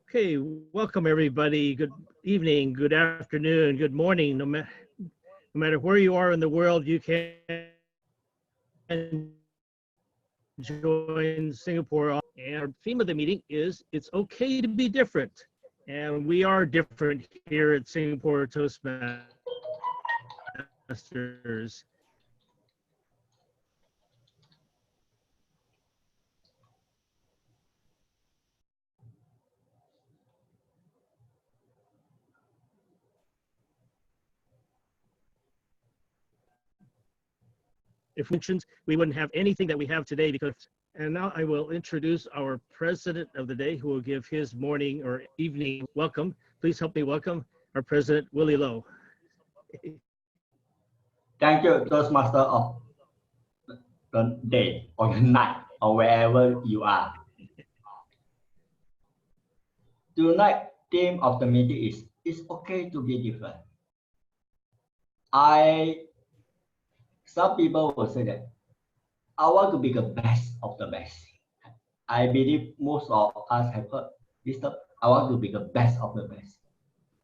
Okay, welcome everybody. Good evening, good afternoon, good morning. No matter where you are in the world, you can join Singapore. And our theme of the meeting is It's Okay to be Different. And we are different here at Singapore Toastmasters. If we wouldn't have anything that we have today and now I will introduce our president of the day who will give his morning or evening welcome. Please help me welcome our president, Willie Lowe. Thank you, Toastmaster of the day or the night or wherever you are. Tonight, theme of the meeting is it's okay to be different. Some people will say that I want to be the best of the best. I believe most of us have heard this term, I want to be the best of the best.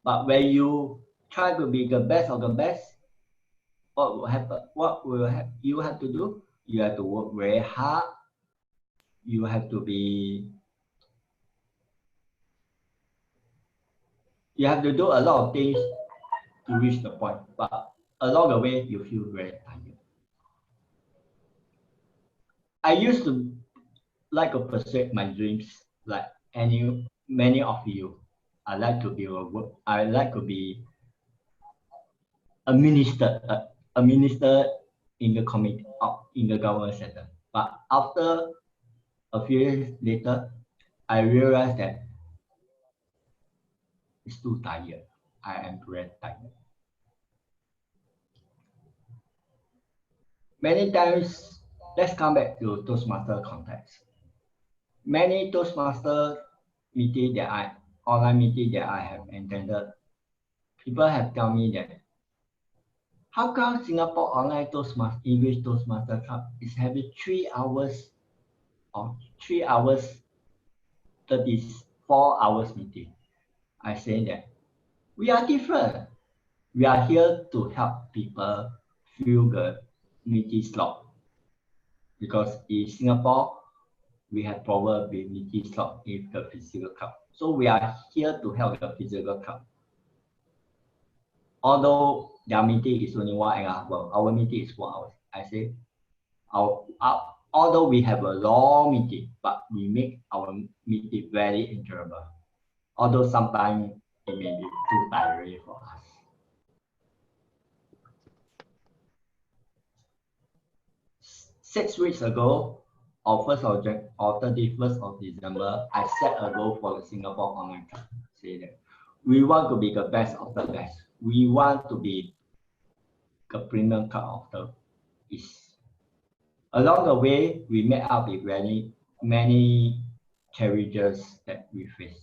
But when you try to be the best of the best, what will happen? You have to do? You have to work very hard. You have to do a lot of things to reach the point. But along the way, you feel very tired. I used to like to pursue my dreams like many of you. I like to be a minister in the committee in the government sector. But after a few years later, I realized that it's too tired. I am very tired. Many times, let's come back to Toastmaster context. Many Toastmaster online meeting that I have attended, people have told me that how come Singapore Online Toastmaster English Toastmaster Club is having 3 hours or 3 hours 34 hours meeting? I say that we are different. We are here to help people fill the meeting slot because in Singapore we have problem with meeting slot in the physical club. So we are here to help the physical club. Although their meeting is only 1.5 hours, our meeting is 4 hours. I say, although we have a long meeting, but we make our meeting very enjoyable. Although sometimes it may be too tiring for us. Six weeks ago, or 31st of December, I set a goal for the Singapore Online Club. Say that we want to be the best of the best. We want to be the premium club of the East. Along the way, we met up with many challenges that we face.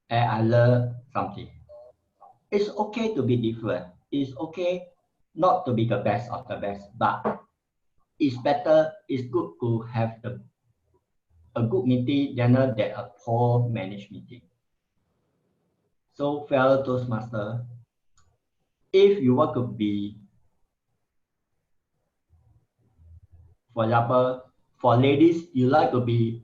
And I learned something. It's okay to be different. It's okay not to be the best of the best, but it's good to have a good meeting than a poor managed meeting. So, fellow Toastmaster, if you want to be, for example, for ladies, you like to be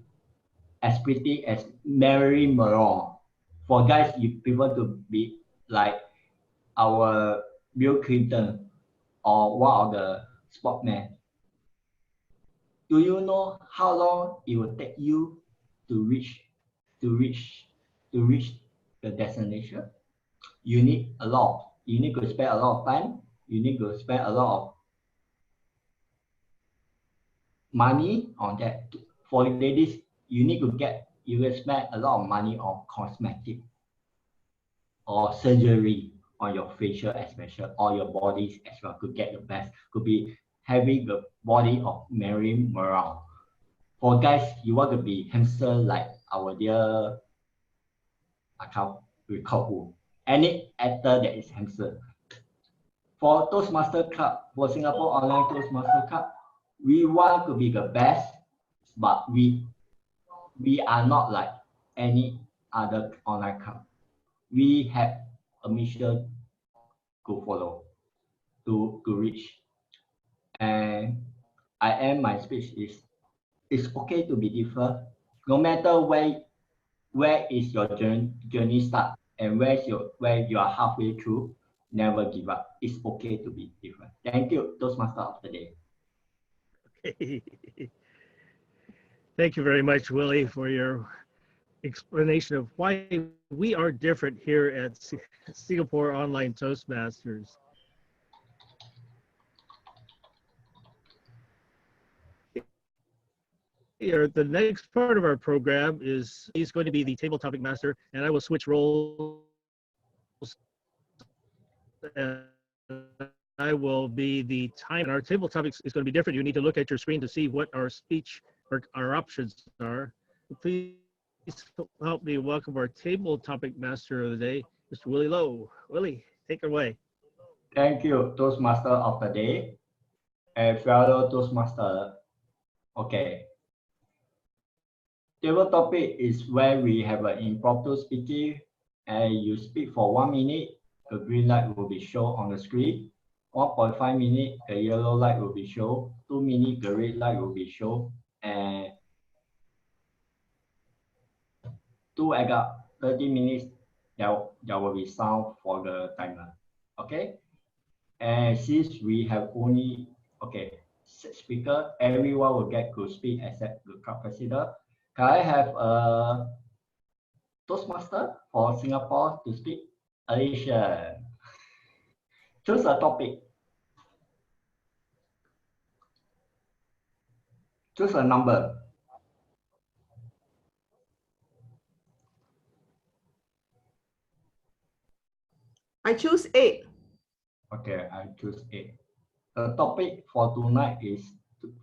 as pretty as Marilyn Monroe. For guys, you prefer to be like our Bill Clinton or one of the sportsmen. Do you know how long it will take you to reach the destination? You need to spend a lot of time. You need to spend a lot of money on that. For ladies, you will spend a lot of money on cosmetic or surgery on your facial expression or your bodies as well to get the best. Could be having the body of Marilyn Monroe. For guys, you want to be handsome like our dear, I can't recall who. Any actor that is handsome. For Toastmaster Club, for Singapore Online Toastmaster Club, we want to be the best, but we we are not like any other online club. We have a mission to follow, to reach. And I end my speech is, it's okay to be different. No matter where is your journey start and where you are halfway through, never give up. It's okay to be different. Thank you, Toastmaster of the day. Okay. Thank you very much, Willie, for your explanation of why we are different here at Singapore Online Toastmasters. Here, the next part of our program he's going to be the table topic master, and I will switch roles. And I will be the time. And our table topics is going to be different. You need to look at your screen to see what our speech or our options are. Please help me welcome our table topic master of the day, Mr. Willie Lowe. Willie, take it away. Thank you, Toastmaster of the day. And fellow Toastmaster, okay. Table topic is where we have an impromptu speaking and you speak for 1 minute, the green light will be shown on the screen. 1.5 minutes, the yellow light will be shown. 2 minutes, the red light will be shown. And 30 minutes, there will be sound for the timer. Okay? And since we have only 6 speakers, everyone will get to speak except the club president. Can I have a Toastmaster for Singapore to speak? Alisha. Choose a topic. Choose a number. I choose 8. Okay, I choose 8. The topic for tonight is,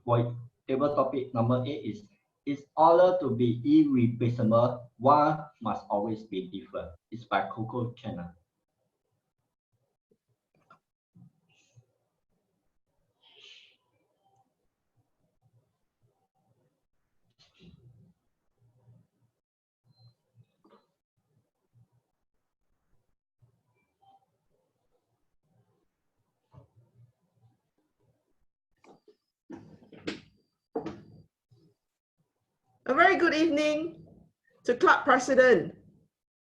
for table topic number 8 is, in order to be irreplaceable, one must always be different. It's by Coco Channel. A very good evening to club president,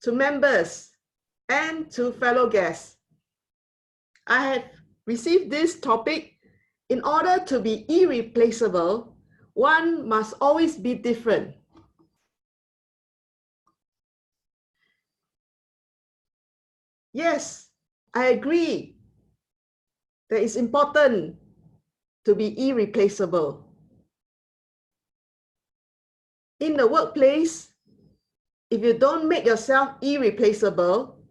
to members, and to fellow guests. I have received this topic. In order to be irreplaceable, one must always be different. Yes, I agree that it's important to be irreplaceable. In the workplace, if you don't make yourself irreplaceable,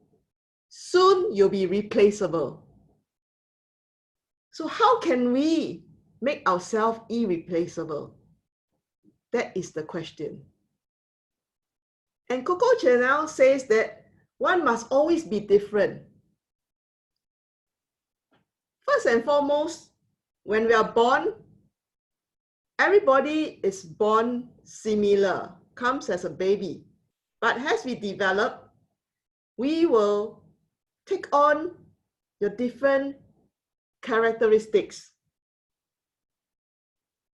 soon you'll be replaceable. So how can we make ourselves irreplaceable? That is the question. And Coco Chanel says that one must always be different. First and foremost, when we are born, everybody is born similar, comes as a baby. But as we develop, we will take on your different characteristics.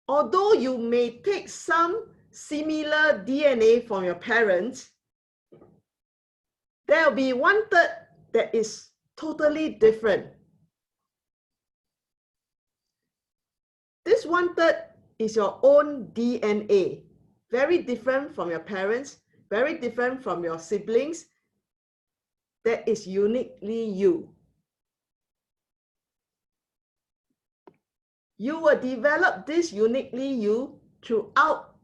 Although you may take some similar DNA from your parents, there will be 1/3 that is totally different. This 1/3 is your own DNA, very different from your parents, very different from your siblings. That is uniquely you. You will develop this uniquely you throughout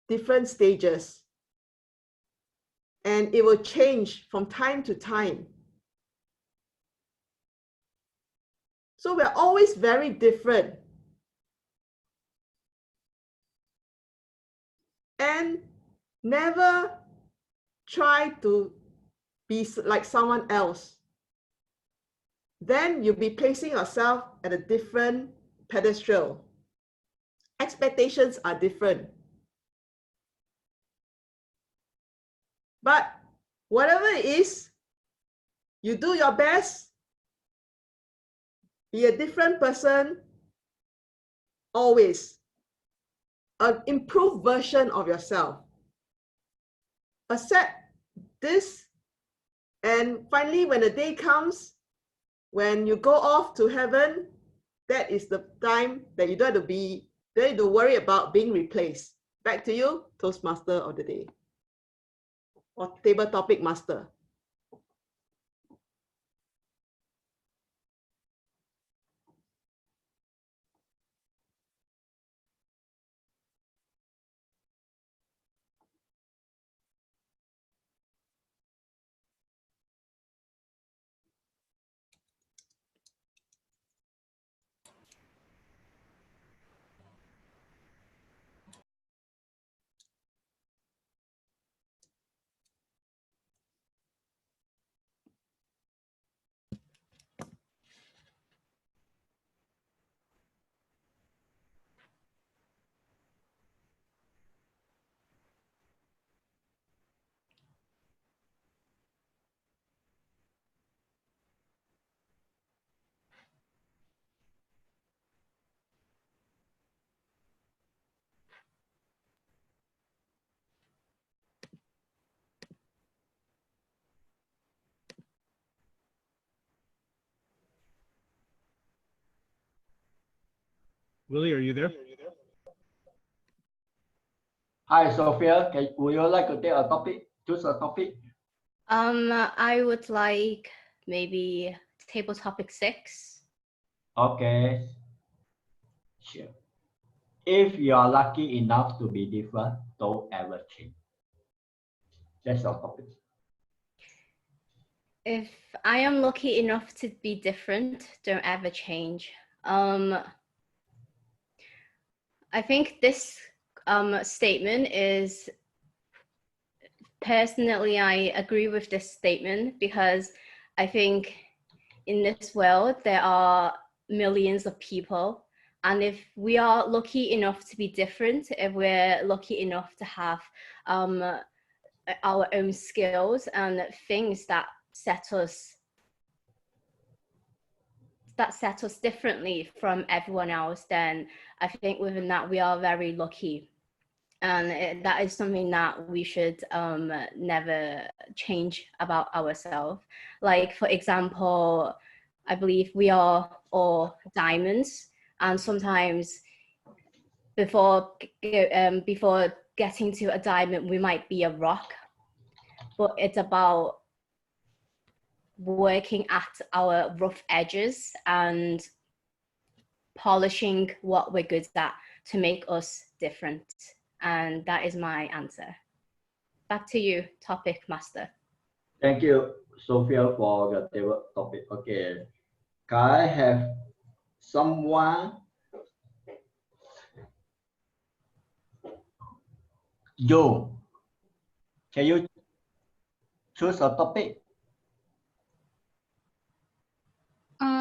different stages. And it will change from time to time. So we're always very different. And never try to be like someone else. Then you'll be placing yourself at a different pedestal. Expectations are different. But whatever it is, you do your best, be a different person, always. An improved version of yourself. Accept this, and finally, when the day comes, when you go off to heaven, that is the time that you don't have to worry about being replaced. Back to you, Toastmaster of the day, or table topic master. Willie, are you there? Hi, Sophia. Would you like to take a topic? Choose a topic. I would like maybe table topic 6. Okay. Sure. If you are lucky enough to be different, don't ever change. That's your topic. If I am lucky enough to be different, don't ever change. I think this statement is, personally, I agree with this statement, because I think in this world there are millions of people, and if we are lucky enough to be different, if we're lucky enough to have our own skills and things that set us differently from everyone else, then I think within that we are very lucky, and that is something that we should never change about ourselves. Like, for example, I believe we are all diamonds, and sometimes before getting to a diamond we might be a rock, but it's about working at our rough edges and polishing what we're good at to make us different. And that is my answer. Back to you, topic master. Thank you, Sophia, for the table topic. Okay. Can I have someone? Joe, can you choose a topic?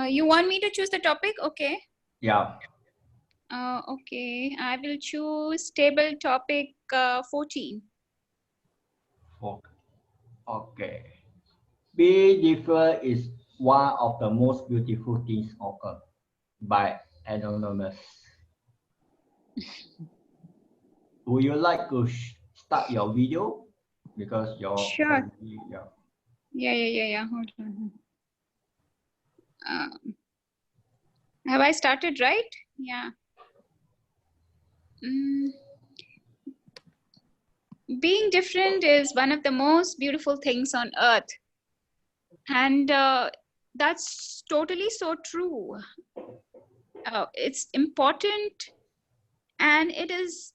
You want me to choose the topic? Okay. Yeah. Okay, I will choose table topic 14. Okay. Be different is one of the most beautiful things on earth, by Anonymous. Would you like to start your video? Because your Sure. yeah. Yeah. Hold on. Have I started right? Yeah. Being different is one of the most beautiful things on earth. And that's totally so true. It's important, and it is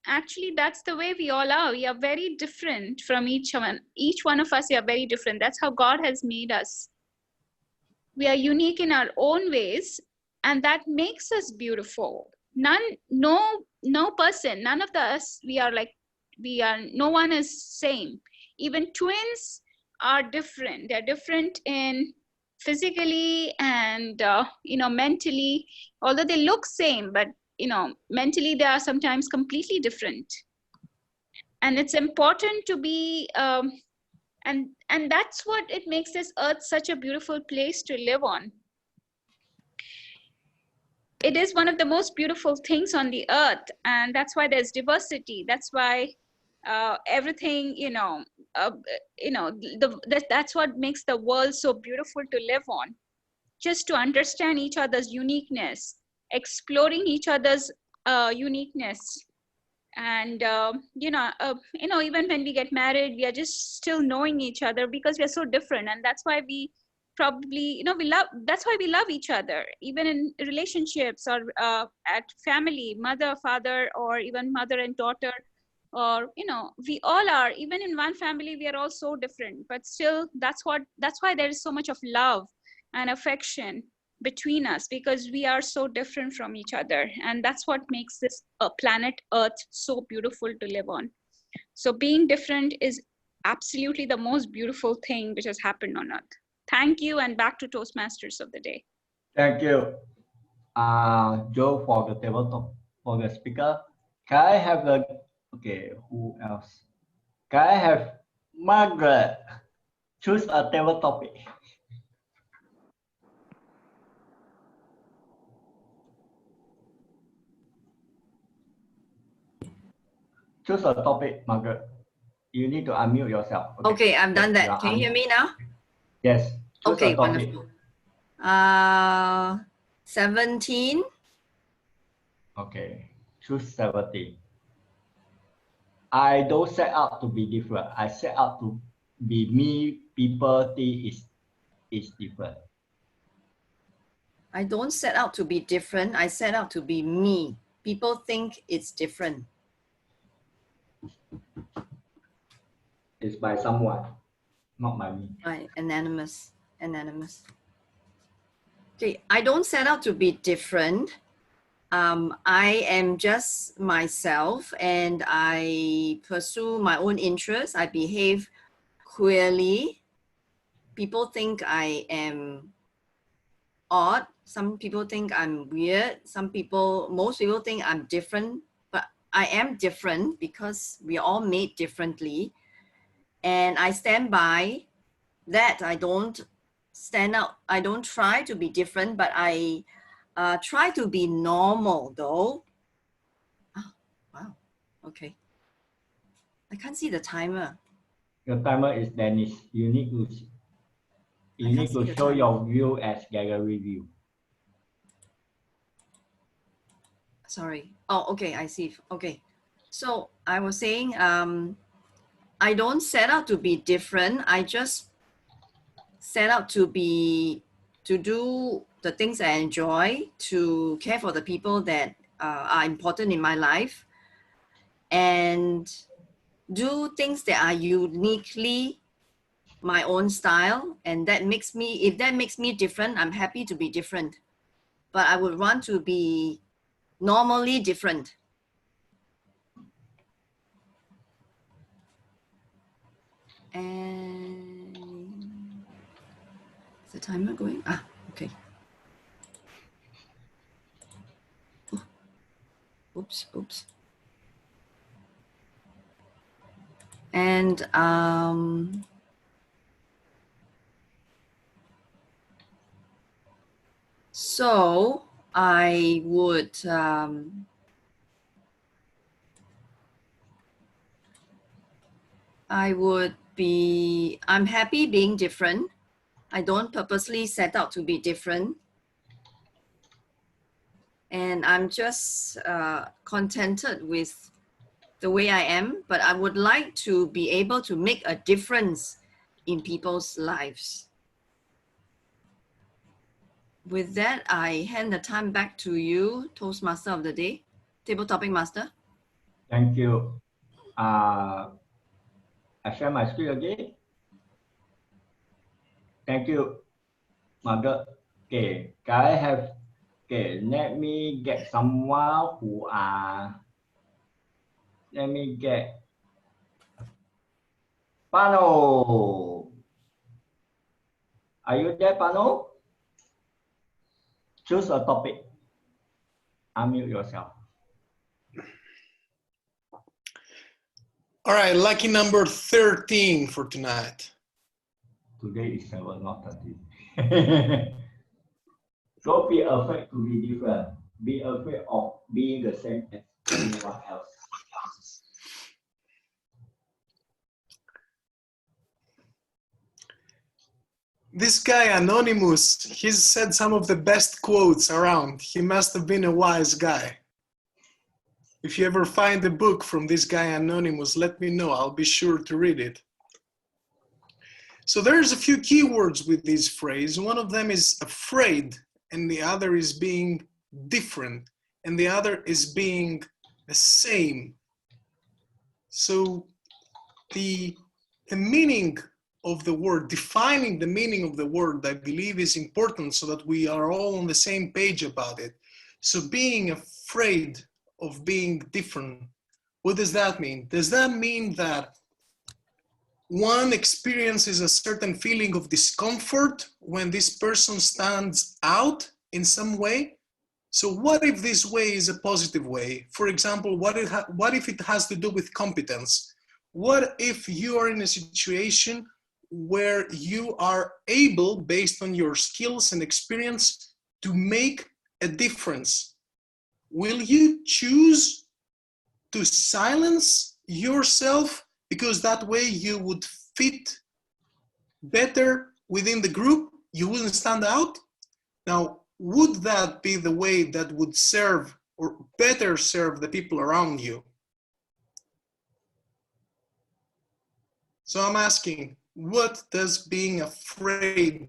actually, that's the way we all are. We are very different from each one. Each one of us, we are very different. That's how God has made us. We are unique in our own ways, and that makes us beautiful. No person, none of us, no one is same. Even twins are different. They're different in physically and mentally, although they look same, but mentally they are sometimes completely different. And it's important to be And that's what it makes this earth such a beautiful place to live on. It is one of the most beautiful things on the earth, and that's why there's diversity. That's why everything, that's what makes the world so beautiful to live on. Just to understand each other's uniqueness, exploring each other's uniqueness, and even when we get married, we are just still knowing each other because we are so different, and that's why we probably that's why we love each other, even in relationships or at family, mother, father, or even mother and daughter, or we all are, even in one family we are all so different, but still that's why there is so much of love and affection between us, because we are so different from each other, and that's what makes this planet earth so beautiful to live on. So being different is absolutely the most beautiful thing which has happened on earth. Thank you, and back to Toastmasters of the day. Thank you, Joe, for the table for the speaker. Can I have who else? Can I have Margaret choose a table topic? Choose a topic, Margaret. You need to unmute yourself. Okay, I've done that. Can you hear me now? Yes. Choose Okay, a topic. wonderful. 17. Okay, choose 17. I don't set out to be different. I set out to be me. People think is different. I don't set out to be different. I set out to be me. People think it's different. It's by someone, not by me. Right, anonymous. Okay, I don't set out to be different. I am just myself, and I pursue my own interests. I behave queerly. People think I am odd. Some people think I'm weird. Most people think I'm different, but I am different because we are all made differently. And I stand by that. I don't stand out. I don't try to be different, but I try to be normal though. Oh, wow. Okay. I can't see the timer. Your timer is Dennis. You need to show your view as gallery view. Sorry. Oh, okay. I see. Okay. So I was saying, I don't set out to be different. I just set out to do the things I enjoy, to care for the people that are important in my life, and do things that are uniquely my own style. And if that makes me different, I'm happy to be different. But I would want to be normally different. And is the timer going? Okay. Oh. Oops. And so I would I'm happy being different. I don't purposely set out to be different. And I'm just contented with the way I am, but I would like to be able to make a difference in people's lives. With that, I hand the time back to you, Toastmaster of the day, Table Topic Master. Thank you. I share my screen again. Thank you, Margaret. Okay, can I have, let me get someone who let me get Panos. Are you there, Panos? Choose a topic. Unmute yourself. All right, lucky number 13 for tonight. Today is 7, not 13. Don't be afraid to be different. Be afraid of being the same as anyone else. This guy, Anonymous, he's said some of the best quotes around. He must have been a wise guy. If you ever find a book from this guy, Anonymous, let me know. I'll be sure to read it. So there's a few keywords with this phrase. One of them is afraid, and the other is being different, and the other is being the same. So the meaning of the word, defining the meaning of the word, I believe is important so that we are all on the same page about it. So being afraid of being different, what does that mean? Does that mean that one experiences a certain feeling of discomfort when this person stands out in some way? So what if this way is a positive way? For example, what if it has to do with competence? What if you are in a situation where you are able, based on your skills and experience, to make a difference? Will you choose to silence yourself because that way you would fit better within the group? You wouldn't stand out? Now, would that be the way that would serve or better serve the people around you? So I'm asking, what does being afraid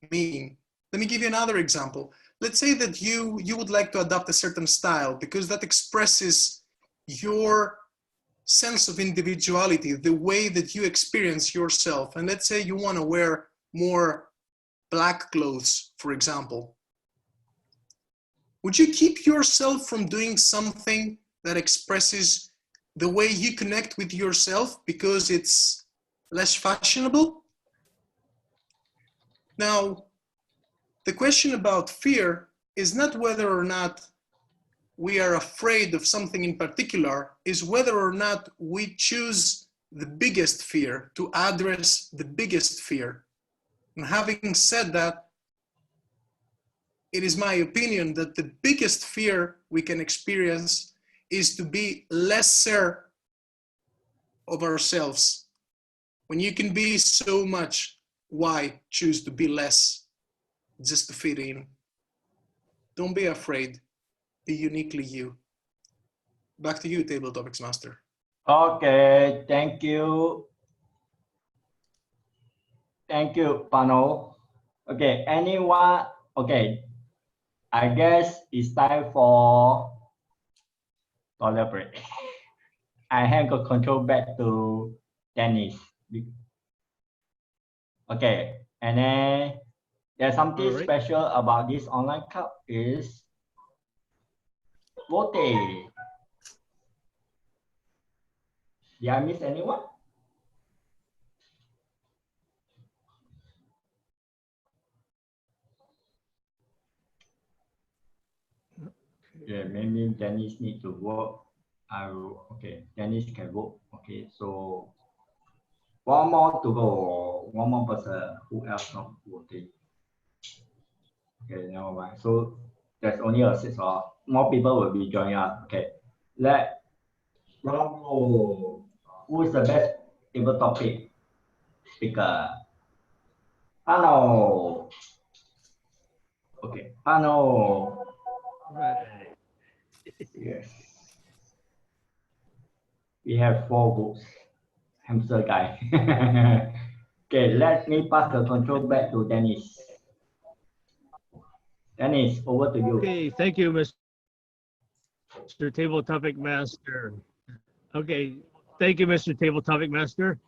mean? Let me give you another example. Let's say that you would like to adopt a certain style because that expresses your sense of individuality, the way that you experience yourself. And let's say you want to wear more black clothes, for example. Would you keep yourself from doing something that expresses the way you connect with yourself because it's less fashionable? Now, the question about fear is not whether or not we are afraid of something in particular, is whether or not we choose the biggest fear, to address the biggest fear. And having said that, it is my opinion that the biggest fear we can experience is to be lesser of ourselves. When you can be so much, why choose to be less just to fit in? Don't be afraid. Be uniquely you. Back to you, Table Topics Master. Okay, thank you. Thank you, Panos. Okay, anyone? Okay, I guess it's time for toilet break. I hand the control back to Dennis. Okay, and then there's something special about this online club is voting. Did I miss anyone? Yeah, maybe Dennis need to vote. Okay, Dennis can vote. Okay, so one more to go. One more person. Who else not voting? Okay, never mind. So there's only a 6 or more people will be joining us. Okay, Bravo. Who is the best table topic speaker? Panos. Okay, Panos. Right. Yes. We have 4 votes. Hamster guy. Okay, let me pass the control back to Dennis. Dennis, over to you. Okay, thank you, Mr. Table Topic Master. Okay, thank you, Mr. Table Topic Master.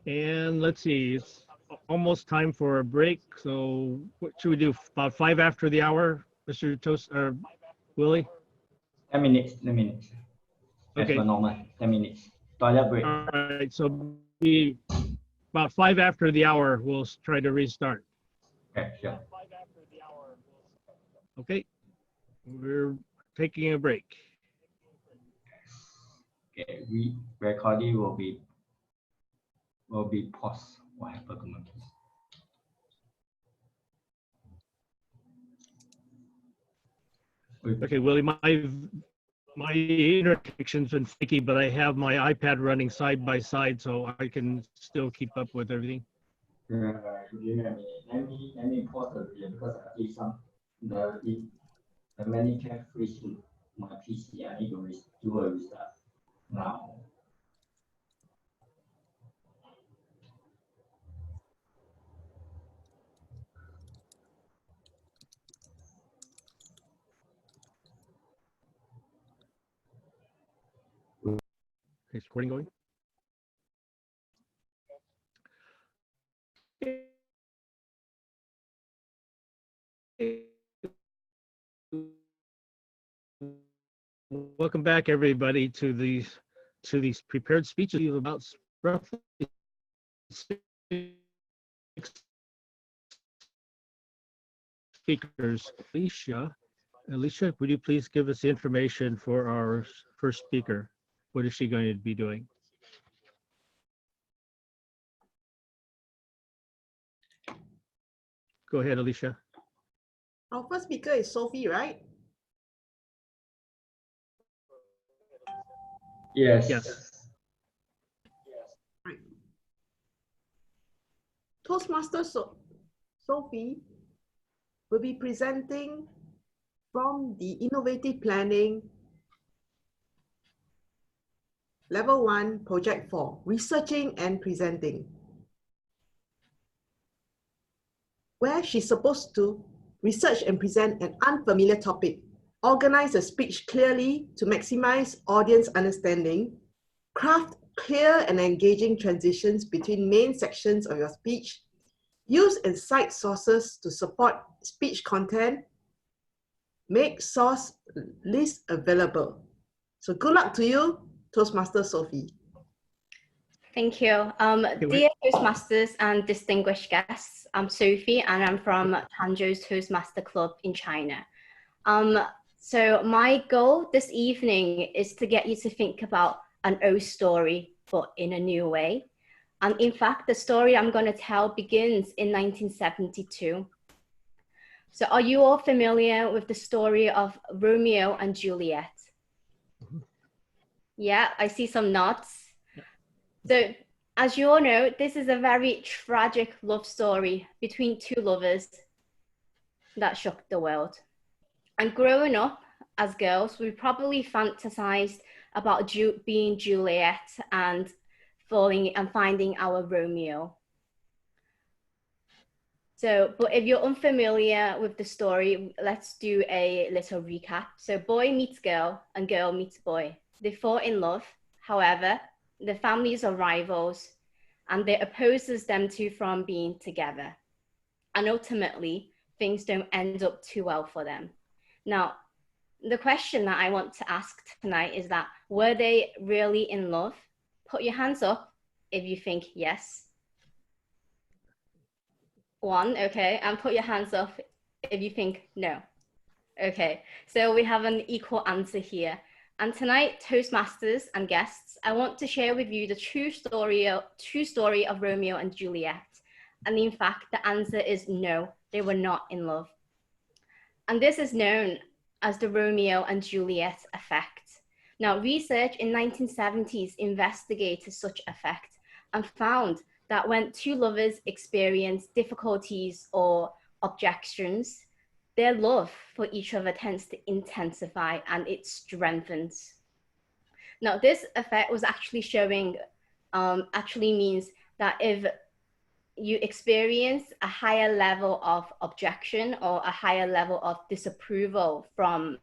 And let's see, it's almost time for a break. So what should we do? About 5 after the hour, Mr. Toast or Willie? 10 minutes, 10 minutes. As per normal, 10 minutes. Toilet break. All right, so be about 5 after the hour, we'll try to restart. Okay, sure. Okay, we're taking a break. Okay, recording will be paused. What happened? Okay, Willie, my internet connection's been finicky, but I have my iPad running side by side, so I can still keep up with everything. Give me a minute. Let me pause the video because I see the many can freeze my PC. I need to do a restart now. Okay, is recording going? Welcome back, everybody, to these prepared speeches about roughly 6 speakers. Alisha, would you please give us the information for our first speaker? What is she going to be doing? Go ahead, Alisha. Our first speaker is Sophie, right? Yes. Yes. Right. Toastmaster Sophie will be presenting from the Innovative Planning Level 1, Project 4, Researching and Presenting, where she's supposed to research and present an unfamiliar topic, organize a speech clearly to maximize audience understanding, craft clear and engaging transitions between main sections of your speech, use and cite sources to support speech content, make source list available. So good luck to you, Toastmaster Sophie. Thank you. Dear Toastmasters and distinguished guests, I'm Sophie and I'm from Hangzhou's Toastmaster Club in China. So my goal this evening is to get you to think about an old story, but in a new way. And in fact, the story I'm going to tell begins in 1972. So are you all familiar with the story of Romeo and Juliet? Yeah, I see some nods. So as you all know, this is a very tragic love story between two lovers that shook the world. And growing up as girls, we probably fantasized about being Juliet and finding our Romeo. So, but if you're unfamiliar with the story, let's do a little recap. So boy meets girl and girl meets boy. They fall in love. However, the families are rivals and it opposes them two from being together. And ultimately, things don't end up too well for them. Now, the question that I want to ask tonight is that, were they really in love? Put your hands up if you think yes. One, okay, and put your hands up if you think no. Okay, so we have an equal answer here. And tonight, Toastmasters and guests, I want to share with you the true story of Romeo and Juliet. And in fact, the answer is no, they were not in love. And this is known as the Romeo and Juliet effect. Now, research in 1970s investigated such effect and found that when two lovers experience difficulties or objections, their love for each other tends to intensify and it strengthens. Now, this effect was actually showing, actually means that if you experience a higher level of objection or a higher level of disapproval from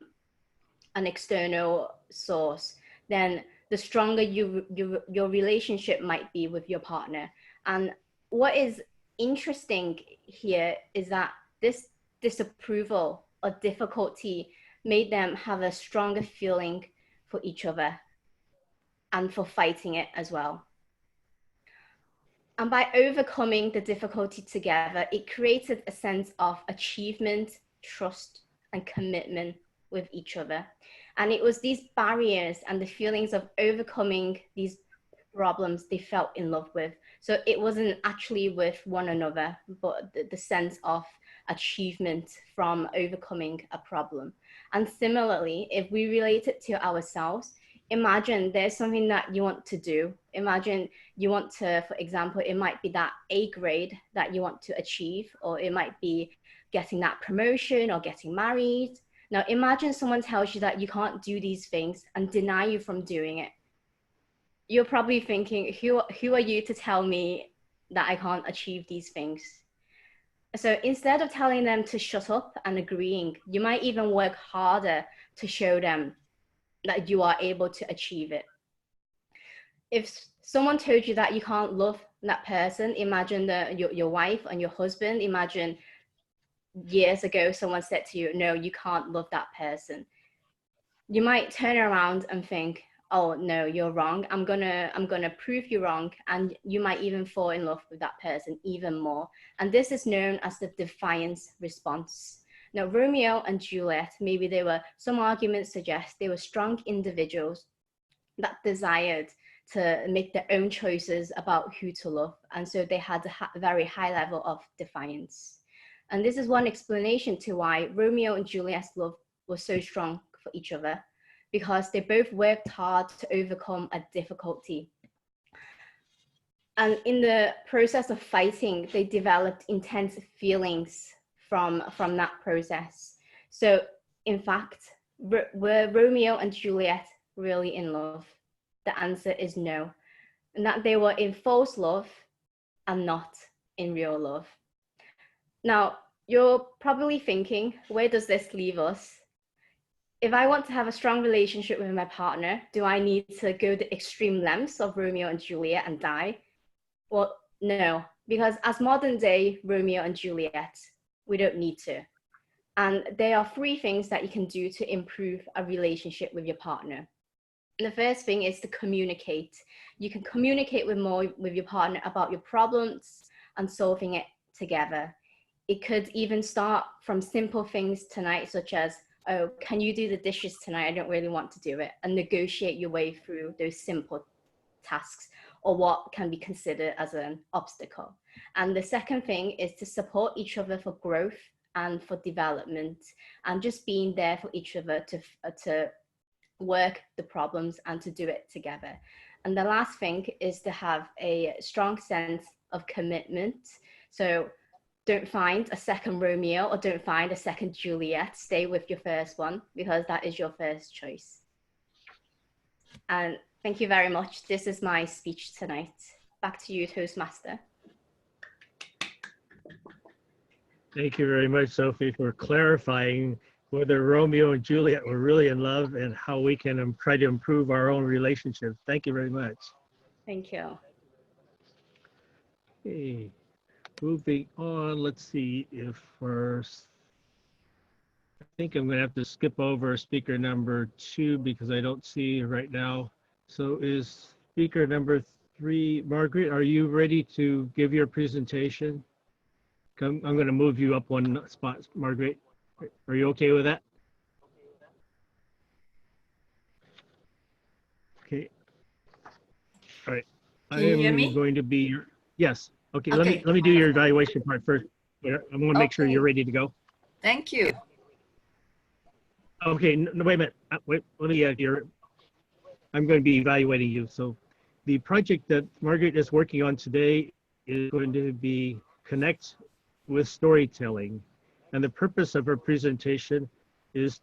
an external source, then the stronger your relationship might be with your partner. And what is interesting here is that this disapproval or difficulty made them have a stronger feeling for each other and for fighting it as well. And by overcoming the difficulty together, it created a sense of achievement, trust, and commitment with each other. And it was these barriers and the feelings of overcoming these problems they felt in love with. So it wasn't actually with one another, but the sense of achievement from overcoming a problem. And similarly, if we relate it to ourselves, imagine there's something that you want to do. Imagine you want to, for example, it might be that A grade that you want to achieve, or it might be getting that promotion or getting married. Now imagine someone tells you that you can't do these things and deny you from doing it. You're probably thinking, who are you to tell me that I can't achieve these things? So instead of telling them to shut up and agreeing, you might even work harder to show them that you are able to achieve it. If someone told you that you can't love that person, imagine your wife and your husband. Imagine years ago someone said to you, no, you can't love that person. You might turn around and think, oh no, you're wrong. I'm gonna prove you wrong. And you might even fall in love with that person even more. And this is known as the defiance response. Now, Romeo and Juliet, maybe some arguments suggest they were strong individuals that desired to make their own choices about who to love. And so they had a very high level of defiance. And this is one explanation to why Romeo and Juliet's love was so strong for each other, because they both worked hard to overcome a difficulty. And in the process of fighting, they developed intense feelings from that process. So in fact, were Romeo and Juliet really in love? The answer is no. And that they were in false love and not in real love. Now, you're probably thinking, where does this leave us? If I want to have a strong relationship with my partner, do I need to go the extreme lengths of Romeo and Juliet and die? Well, no, because as modern day Romeo and Juliet, we don't need to. And there are 3 things that you can do to improve a relationship with your partner. The first thing is to communicate. You can communicate with your partner about your problems and solving it together. It could even start from simple things tonight, such as, oh, can you do the dishes tonight? I don't really want to do it. And negotiate your way through those simple tasks, or what can be considered as an obstacle. And the second thing is to support each other for growth and for development, and just being there for each other to work the problems and to do it together. And the last thing is to have a strong sense of commitment. So don't find a second Romeo or don't find a second Juliet. Stay with your first one, because that is your first choice. And thank you very much. This is my speech tonight. Back to you, Toastmaster. Thank you very much, Sophie, for clarifying whether Romeo and Juliet were really in love and how we can try to improve our own relationships. Thank you very much. Thank you. Okay, moving on. Let's see if first. I think I'm going to have to skip over speaker number 2 because I don't see right now. So is speaker number 3, Margaret, are you ready to give your presentation? I'm going to move you up one spot, Margaret. Are you okay with that? Okay. All right. Can you hear me? Going to be your, yes. Okay, Okay. let me do your evaluation part first. I want to make sure you're ready to go. Thank you. Okay, no, wait a minute. Wait, let me I'm going to be evaluating you. So the project that Margaret is working on today is going to be connect with storytelling. And the purpose of her presentation is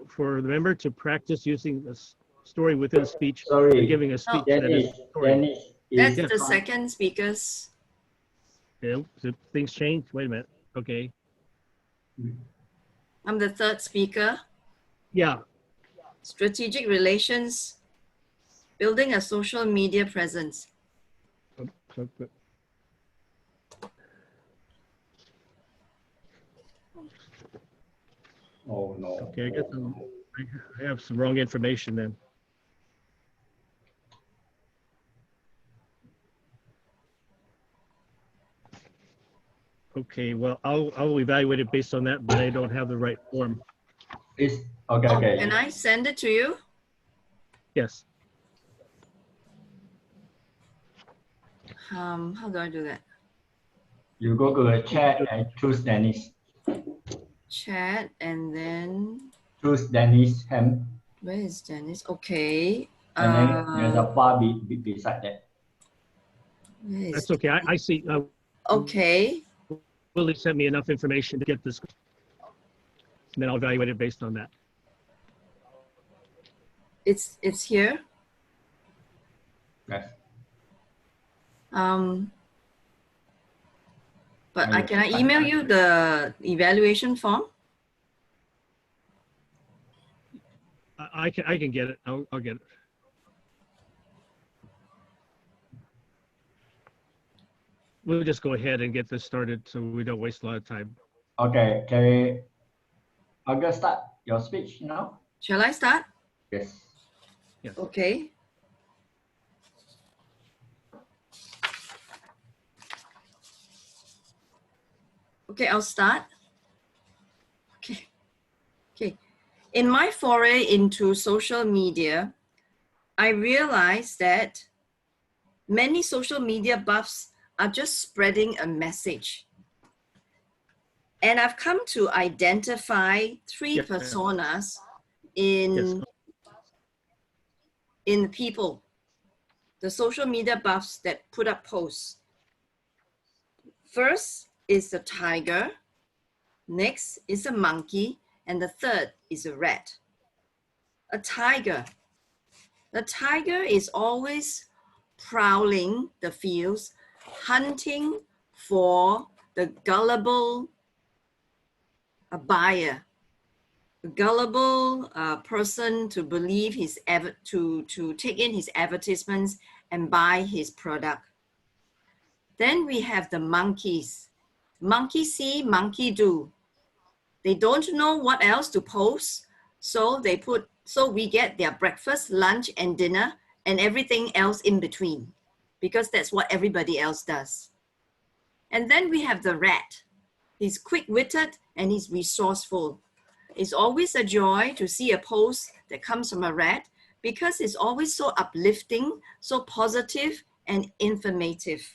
for the member to practice using a story within speech. Sorry, giving a speech Dennis, That's Yes. the second speaker's. Yeah, so things change. Wait a minute. Okay. I'm the third speaker. Yeah. Strategic relations, building a social media presence. Oh no. Okay, I have some wrong information then. Okay, well, I'll evaluate it based on that, but I don't have the right form. It's okay. Oh, Okay. can I send it to you? Yes. How do I do that? You go to the chat and choose Dennis. Chat and then Choose Dennis Ham, where is Dennis? Okay. and then there's a bar beside that. Where is That's okay. I see. Okay. Willie sent me enough information to get this, and then I'll evaluate it based on that. It's here. Yes. But And can I email you the evaluation form? I can get it. I'll get it. We'll just go ahead and get this started so we don't waste a lot of time. Okay. Can I'll just start your speech now? Shall I start? Yes. Yes. Okay. Okay, I'll start. Okay. Okay. In my foray into social media, I realized that many social media buffs are just spreading a message. And I've come to identify three personas in people, the social media buffs that put up posts. First is the tiger, next is a monkey, and the third is a rat. A tiger. The tiger is always prowling the fields, hunting for the gullible buyer, a gullible person to believe to take in his advertisements and buy his product. Then we have the monkeys. Monkey see, monkey do. They don't know what else to post, so we get their breakfast, lunch, and dinner, and everything else in between, because that's what everybody else does. And then we have the rat. He's quick-witted and he's resourceful. It's always a joy to see a post that comes from a rat because it's always so uplifting, so positive and informative.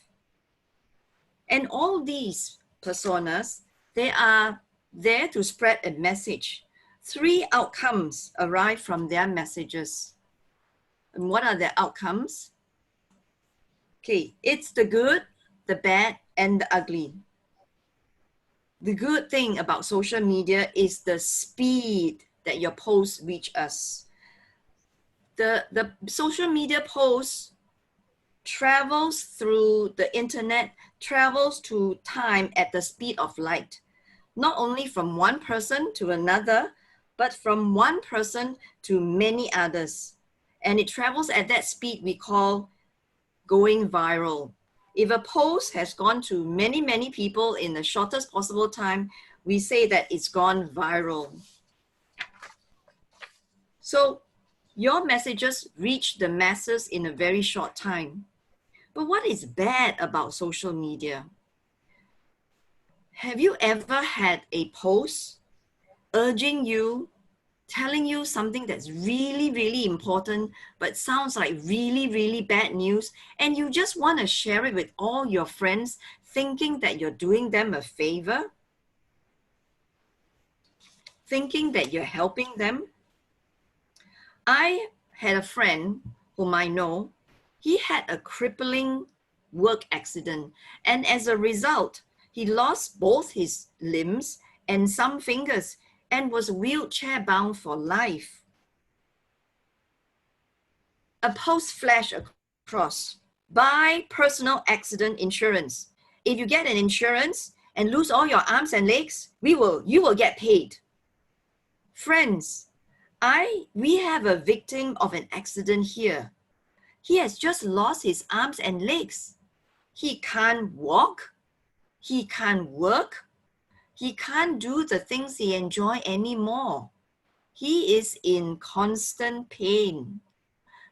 And all these personas, they are there to spread a message. Three outcomes arrive from their messages. And what are the outcomes? Okay, it's the good, the bad, and the ugly. The good thing about social media is the speed that your posts reach us. The social media post travels through the internet, travels to time at the speed of light, not only from one person to another, but from one person to many others. And it travels at that speed we call going viral. If a post has gone to many, many people in the shortest possible time, we say that it's gone viral. So your messages reach the masses in a very short time. But what is bad about social media? Have you ever had a post urging you, telling you something that's really, really important, but sounds like really, really bad news, and you just want to share it with all your friends, thinking that you're doing them a favor? Thinking that you're helping them? I had a friend whom I know. He had a crippling work accident, and as a result, he lost both his limbs and some fingers and was wheelchair bound for life. A post flashed across: buy personal accident insurance. If you get an insurance and lose all your arms and legs, you will get paid. Friends, we have a victim of an accident here. He has just lost his arms and legs. He can't walk. He can't work. He can't do the things he enjoys anymore. He is in constant pain.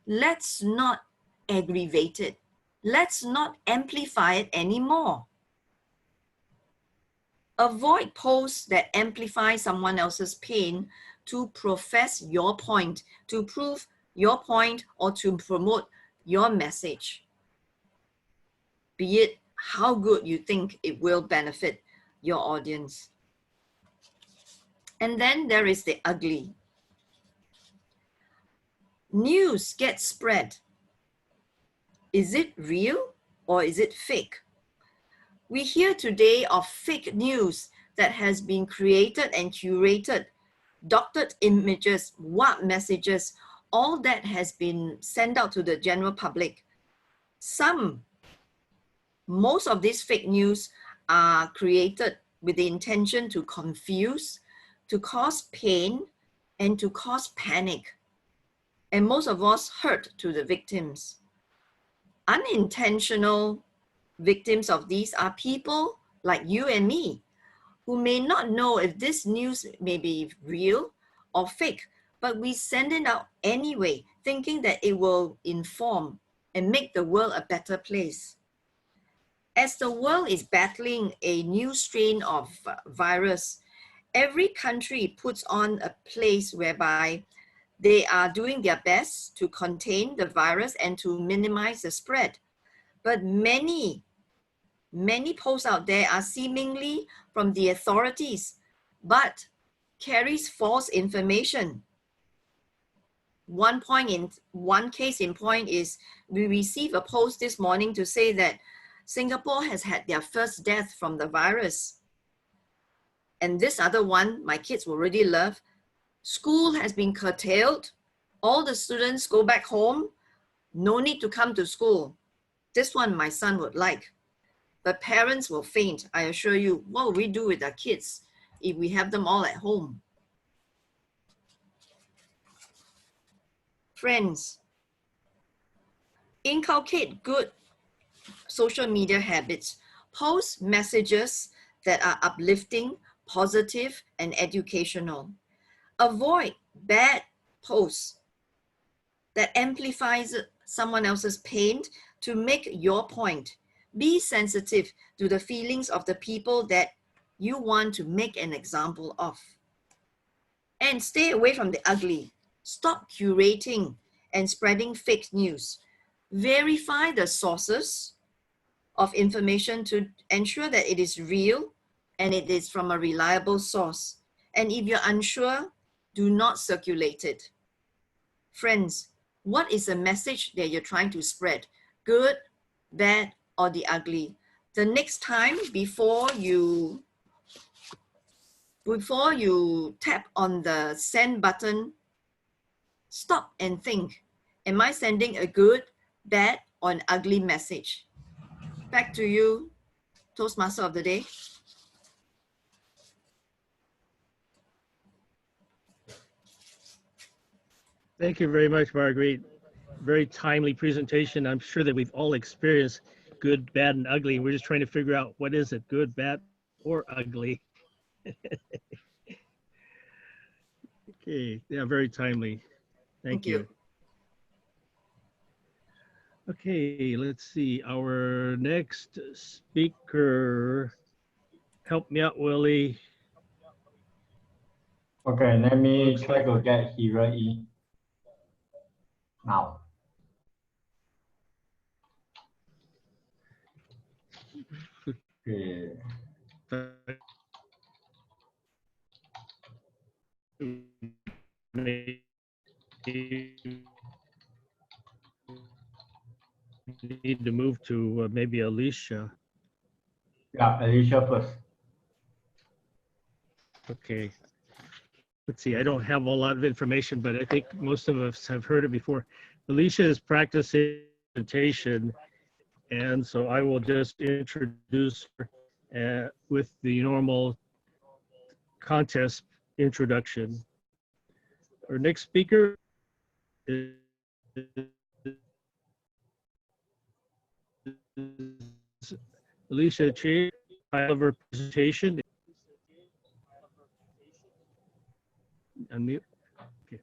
Let's not aggravate it. Let's not amplify it anymore. Avoid posts that amplify someone else's pain to profess your point, to prove your point, or to promote your message, be it how good you think it will benefit your audience. And then there is the ugly. News gets spread. Is it real or is it fake? We hear today of fake news that has been created and curated, doctored images, warped messages, all that has been sent out to the general public. Most of these fake news are created with the intention to confuse, to cause pain, and to cause panic. And most of us hurt to the victims. Unintentional victims of these are people like you and me, who may not know if this news may be real or fake, but we send it out anyway, thinking that it will inform and make the world a better place. As the world is battling a new strain of virus, every country puts on a place whereby they are doing their best to contain the virus and to minimize the spread. But many posts out there are seemingly from the authorities, but carries false information. One case in point is we received a post this morning to say that Singapore has had their first death from the virus. And this other one, my kids will really love. School has been curtailed. All the students go back home. No need to come to school. This one my son would like. But parents will faint, I assure you. What will we do with our kids if we have them all at home? Friends, inculcate good social media habits. Post messages that are uplifting, positive, and educational. Avoid bad posts that amplifies someone else's pain to make your point. Be sensitive to the feelings of the people that you want to make an example of. And stay away from the ugly. Stop curating and spreading fake news. Verify the sources of information to ensure that it is real and it is from a reliable source. And if you're unsure, do not circulate it. Friends, what is the message that you're trying to spread? Good, bad, or the ugly? The next time before you tap on the send button, stop and think, am I sending a good, bad, or an ugly message? Back to you, Toastmaster of the day. Thank you very much, Marguerite. Very timely presentation. I'm sure that we've all experienced good, bad, and ugly. We're just trying to figure out what is it, good, bad, or ugly. Okay, yeah, very timely. Thank you. Okay, let's see. Our next speaker, help me out, Willie. Okay, let me try to get Hiren in now. Okay. Need to move to maybe Alisha. Yeah, Alisha first. Okay. Let's see, I don't have a lot of information, but I think most of us have heard it before. Alisha is practicing presentation, and so I will just introduce her with the normal contest introduction. Our next speaker is Alisha Chi. Title of her presentation. Unmute. Okay.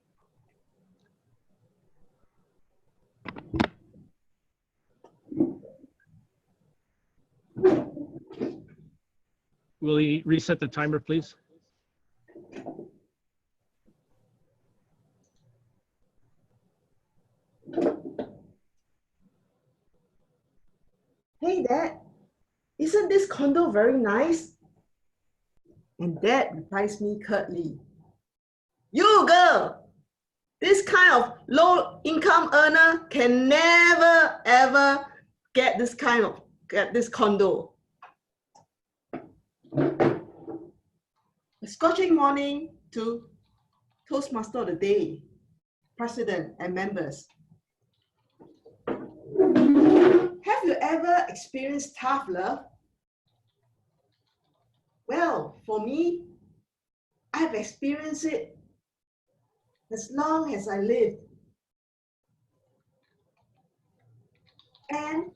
Will you reset the timer, please? "Hey Dad, isn't this condo very nice?" And Dad replies me curtly, "You girl, this kind of low income earner can never ever get this condo." A scorching morning to Toastmaster of the Day, President and members. Have you ever experienced tough love? Well, for me, I've experienced it as long as I lived. And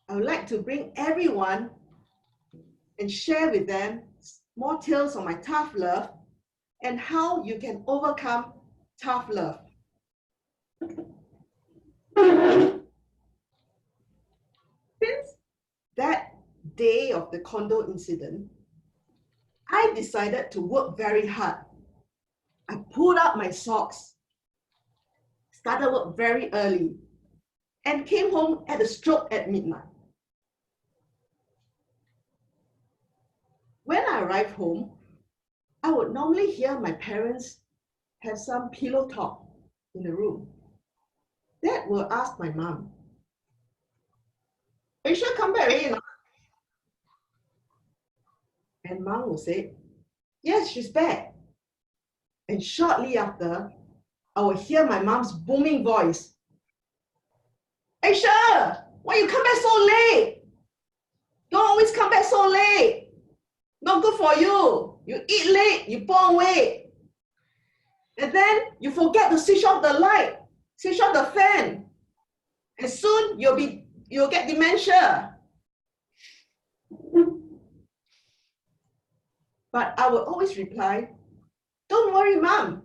I would like to bring everyone and share with them more tales on my tough love and how you can overcome tough love. Since that day of the condo incident, I decided to work very hard. I pulled up my socks, started work very early, and came home at a stroke at midnight. When I arrived home, I would normally hear my parents have some pillow talk in the room. Dad will ask my mom, "Alisha, come back already now?" And mom will say, "Yes, she's back." And shortly after, I will hear my mom's booming voice, "Alisha, why you come back so late? Don't always come back so late. Not good for you. You eat late, you put on weight. And then you forget to switch off the light, switch off the fan. And soon you'll get dementia." But I will always reply, "Don't worry, Mom.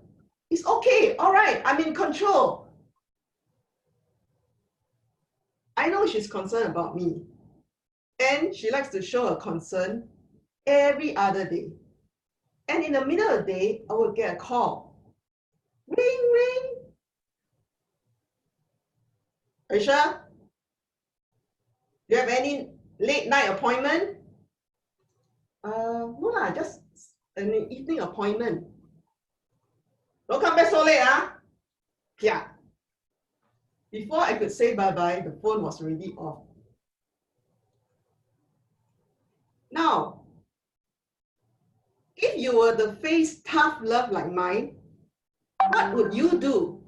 It's okay. All right, I'm in control." I know she's concerned about me. And she likes to show her concern every other day. And in the middle of the day, I will get a call. Ring, ring. "Alisha, do you have any late night appointment?" No lah, just an evening appointment." "Don't come back so late, huh?" Yeah. Before I could say bye-bye, the phone was already off. Now, if you were to face tough love like mine, what would you do?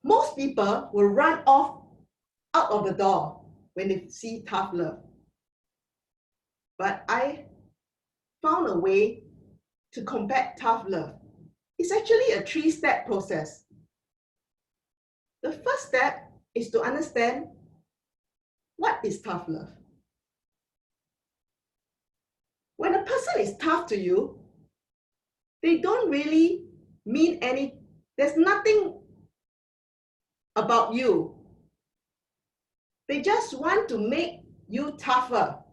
Most people will run off out of the door when they see tough love. But I found a way to combat tough love. It's actually a 3-step process. The first step is to understand what is tough love. When a person is tough to you, they don't really mean there's nothing about you. They just want to make you tougher.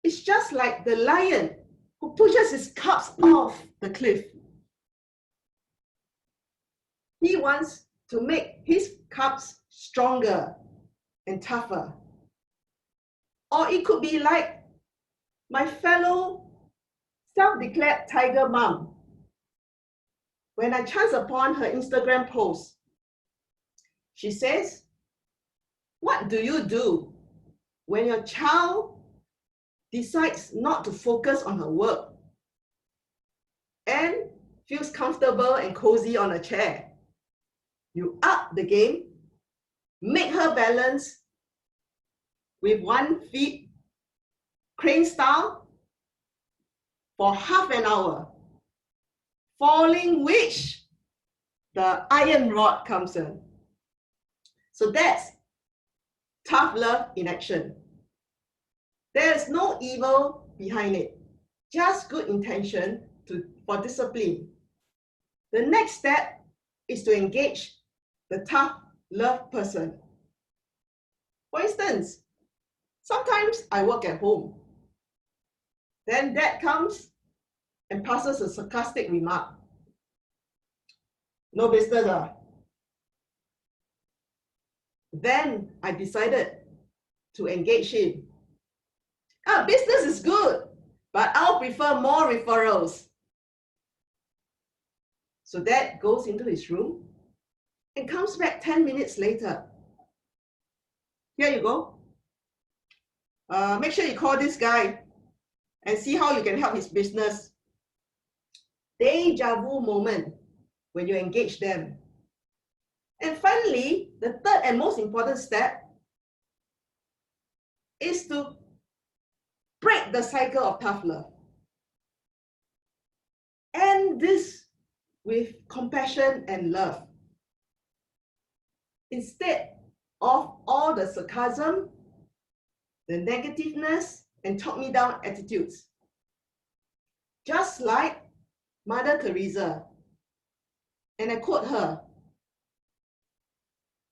It's just like the lion who pushes his cubs off the cliff. He wants to make his cubs stronger and tougher. Or it could be like my fellow self-declared tiger mom. When I chance upon her Instagram post, she says, "What do you do when your child decides not to focus on her work and feels comfortable and cozy on a chair? You up the game, make her balance with one feet, crane style, for half an hour, following which the iron rod comes in." So that's tough love in action. There is no evil behind it, just good intention for discipline. The next step is to engage the tough love person. For instance, sometimes I work at home. Then Dad comes and passes a sarcastic remark. "No business, ah. Then I decided to engage him. Business is good, but I'll prefer more referrals. So Dad goes into his room and comes back 10 minutes later. Here you go. Make sure you call this guy and see how you can help his business. Deja vu moment when you engage them. And finally, the third and most important step is to break the cycle of tough love. End this with compassion and love. Instead of all the sarcasm, the negativeness, and talk me down attitudes. Just like Mother Teresa, and I quote her,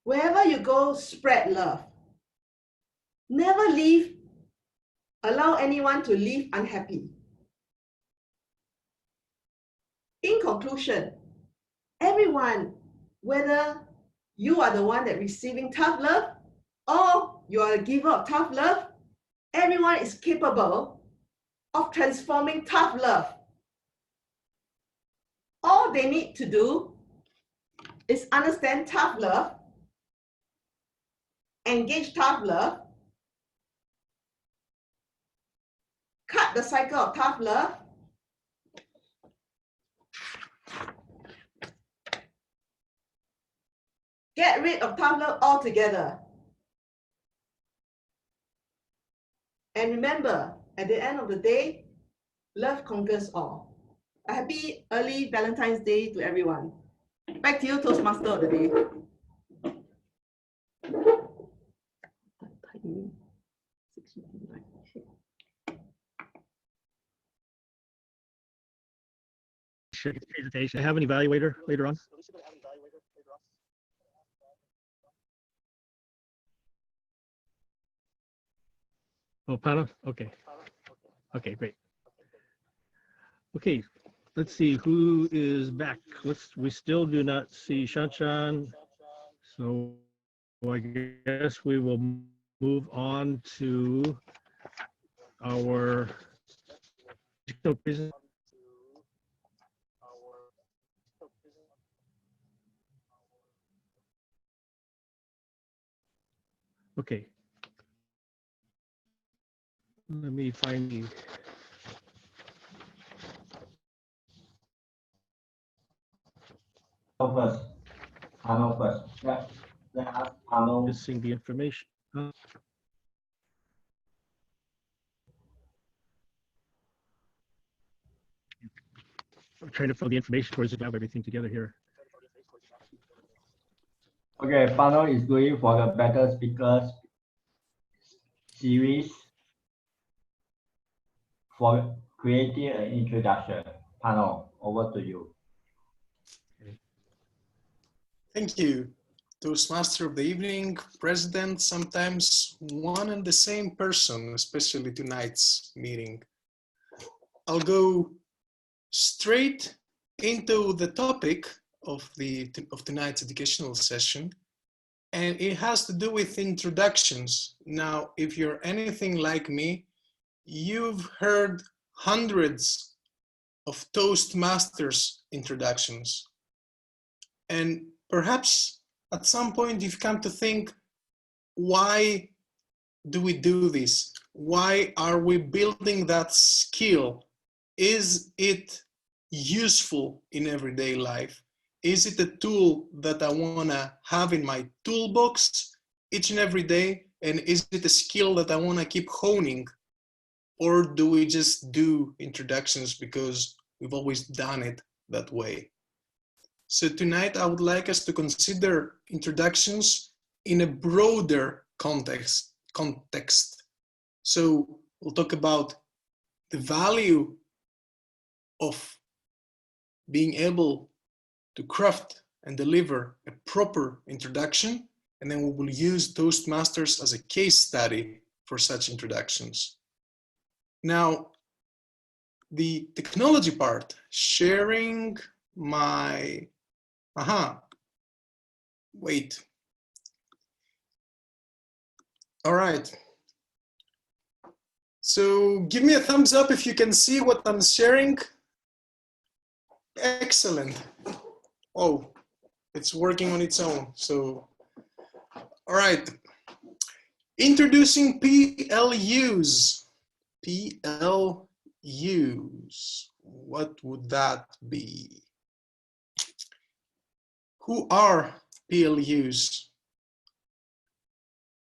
"Wherever you go, spread love. Never allow anyone to leave unhappy." In conclusion, everyone, whether you are the one that receiving tough love or you are a giver of tough love, everyone is capable of transforming tough love. All they need to do is understand tough love, engage tough love, cut the cycle of tough love, get rid of tough love altogether. And remember, at the end of the day, love conquers all. A happy early Valentine's Day to everyone. Back to you, Toastmaster of the day. Presentation. I have an evaluator later on. Oh, Panos? Okay. Okay, great. Okay, let's see who is back. We still do not see Shanchan. So I guess we will move on to our okay. Let me find you. First. Panos first. Let us Panos. Missing the information. I'm trying to find the information for us to have everything together here. Okay, Panos is going for the Better Speakers series for creating an introduction. Panos, over to you. Thank you. Toastmaster of the evening, president, sometimes one and the same person, especially tonight's meeting. I'll go straight into the topic of tonight's educational session, and it has to do with introductions. Now, if you're anything like me, you've heard hundreds of Toastmasters introductions, and perhaps at some point you've come to think, why do we do this? Why are we building that skill? Is it useful in everyday life? Is it a tool that I want to have in my toolbox each and every day? And is it a skill that I want to keep honing? Or do we just do introductions because we've always done it that way? So tonight I would like us to consider introductions in a broader context. So we'll talk about the value of being able to craft and deliver a proper introduction, and then we will use Toastmasters as a case study for such introductions. Now, the technology part, sharing my, wait. All right. So give me a thumbs up if you can see what I'm sharing. Excellent. Oh, it's working on its own. So, all right. Introducing PLUs. PLUs. What would that be? Who are PLUs?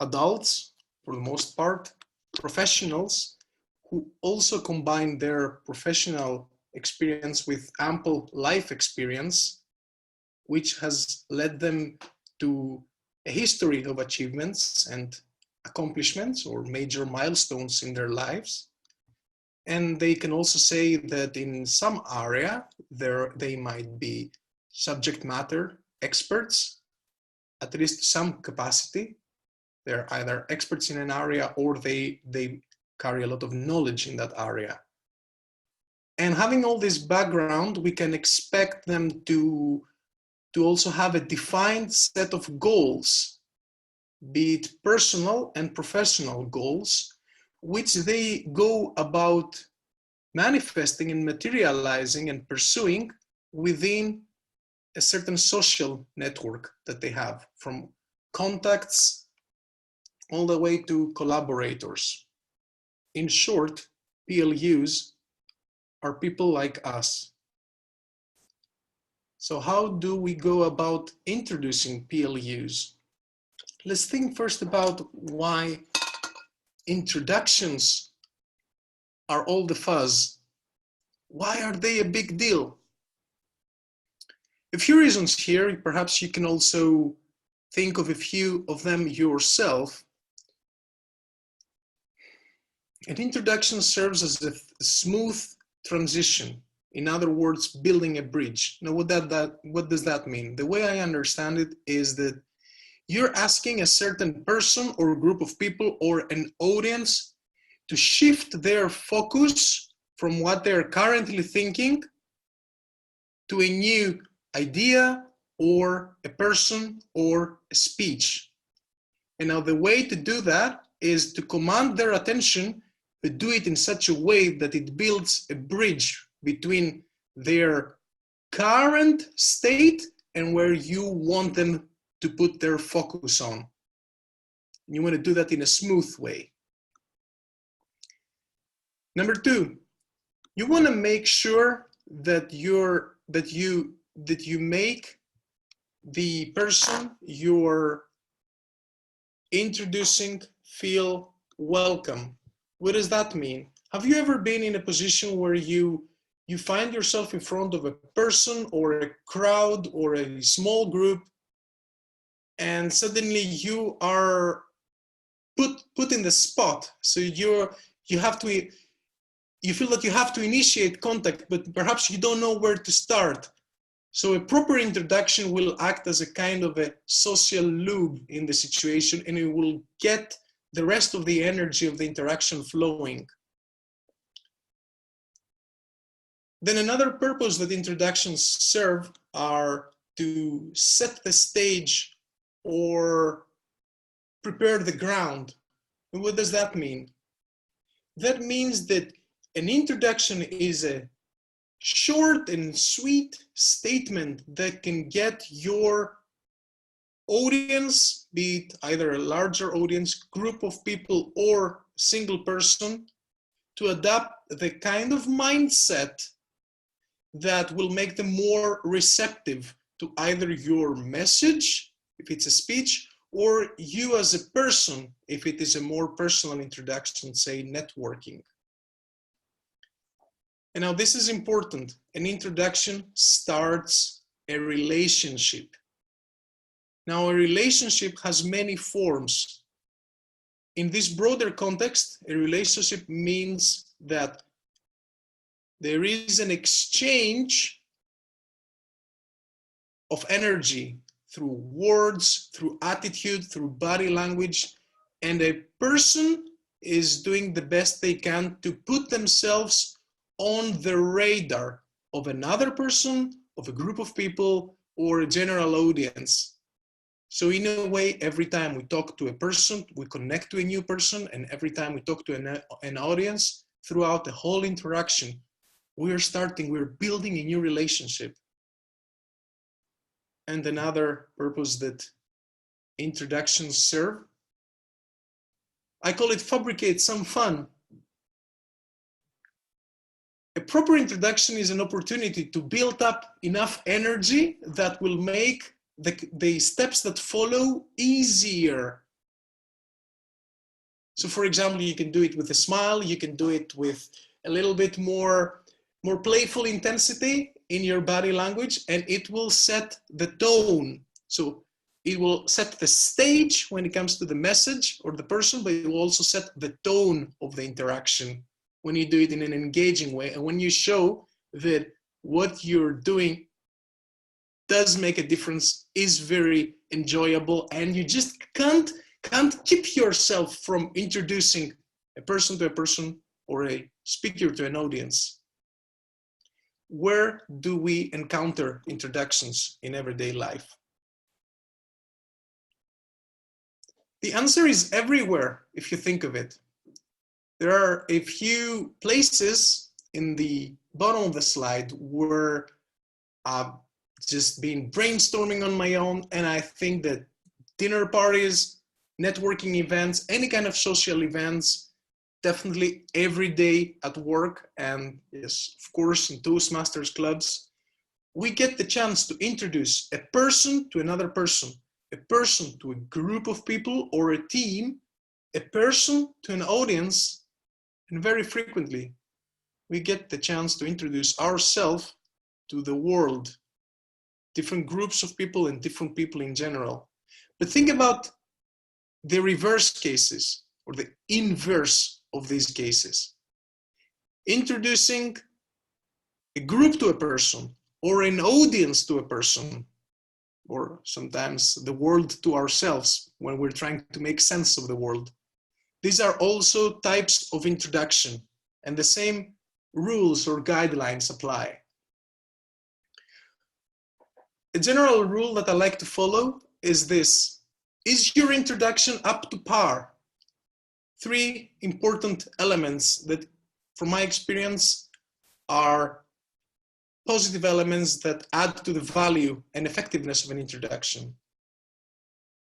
Adults, for the most part, professionals who also combine their professional experience with ample life experience, which has led them to a history of achievements and accomplishments or major milestones in their lives. And they can also say that in some area, they might be subject matter experts, at least to some capacity. They're either experts in an area or they carry a lot of knowledge in that area. And having all this background, we can expect them to also have a defined set of goals, be it personal and professional goals, which they go about manifesting and materializing and pursuing within a certain social network that they have, from contacts all the way to collaborators. In short, PLUs are people like us. So how do we go about introducing PLUs? Let's think first about why introductions are all the fuzz. Why are they a big deal? A few reasons here. Perhaps you can also think of a few of them yourself. An introduction serves as a smooth transition. In other words, building a bridge. Now, what does that mean? The way I understand it is that you're asking a certain person or group of people or an audience to shift their focus from what they're currently thinking to a new idea or a person or a speech. And now the way to do that is to command their attention, but do it in such a way that it builds a bridge between their current state and where you want them to put their focus on. You want to do that in a smooth way. Number two, you want to make sure that you make the person you're introducing feel welcome. What does that mean? Have you ever been in a position where you find yourself in front of a person or a crowd or a small group, and suddenly you are put in the spot? So you feel that you have to initiate contact, but perhaps you don't know where to start. So a proper introduction will act as a kind of a social lube in the situation, and it will get the rest of the energy of the interaction flowing. Then another purpose that introductions serve are to set the stage or prepare the ground. And what does that mean? That means that an introduction is a short and sweet statement that can get your audience, be it either a larger audience, group of people, or single person, to adopt the kind of mindset that will make them more receptive to either your message, if it's a speech, or you as a person, if it is a more personal introduction, say networking. And now this is important. An introduction starts a relationship. Now a relationship has many forms. In this broader context, a relationship means that there is an exchange of energy through words, through attitude, through body language, and a person is doing the best they can to put themselves on the radar of another person, of a group of people, or a general audience. So in a way, every time we talk to a person, we connect to a new person, and every time we talk to an audience, throughout the whole interaction, we're building a new relationship. And another purpose that introductions serve, I call it fabricate some fun. A proper introduction is an opportunity to build up enough energy that will make the steps that follow easier. So for example, you can do it with a smile, you can do it with a little bit more playful intensity in your body language, and it will set the tone. So it will set the stage when it comes to the message or the person, but it will also set the tone of the interaction when you do it in an engaging way. And when you show that what you're doing does make a difference, is very enjoyable, and you just can't keep yourself from introducing a person to a person or a speaker to an audience. Where do we encounter introductions in everyday life? The answer is everywhere, if you think of it. There are a few places in the bottom of the slide where I've just been brainstorming on my own, and I think that dinner parties, networking events, any kind of social events, definitely every day at work, and yes, of course, in Toastmasters clubs, we get the chance to introduce a person to another person, a person to a group of people or a team, a person to an audience, and very frequently, we get the chance to introduce ourselves to the world, different groups of people and different people in general. But think about the reverse cases or the inverse of these cases. Introducing a group to a person or an audience to a person, or sometimes the world to ourselves when we're trying to make sense of the world. These are also types of introduction, and the same rules or guidelines apply. A general rule that I like to follow is this: is your introduction up to par? 3 important elements that, from my experience, are positive elements that add to the value and effectiveness of an introduction.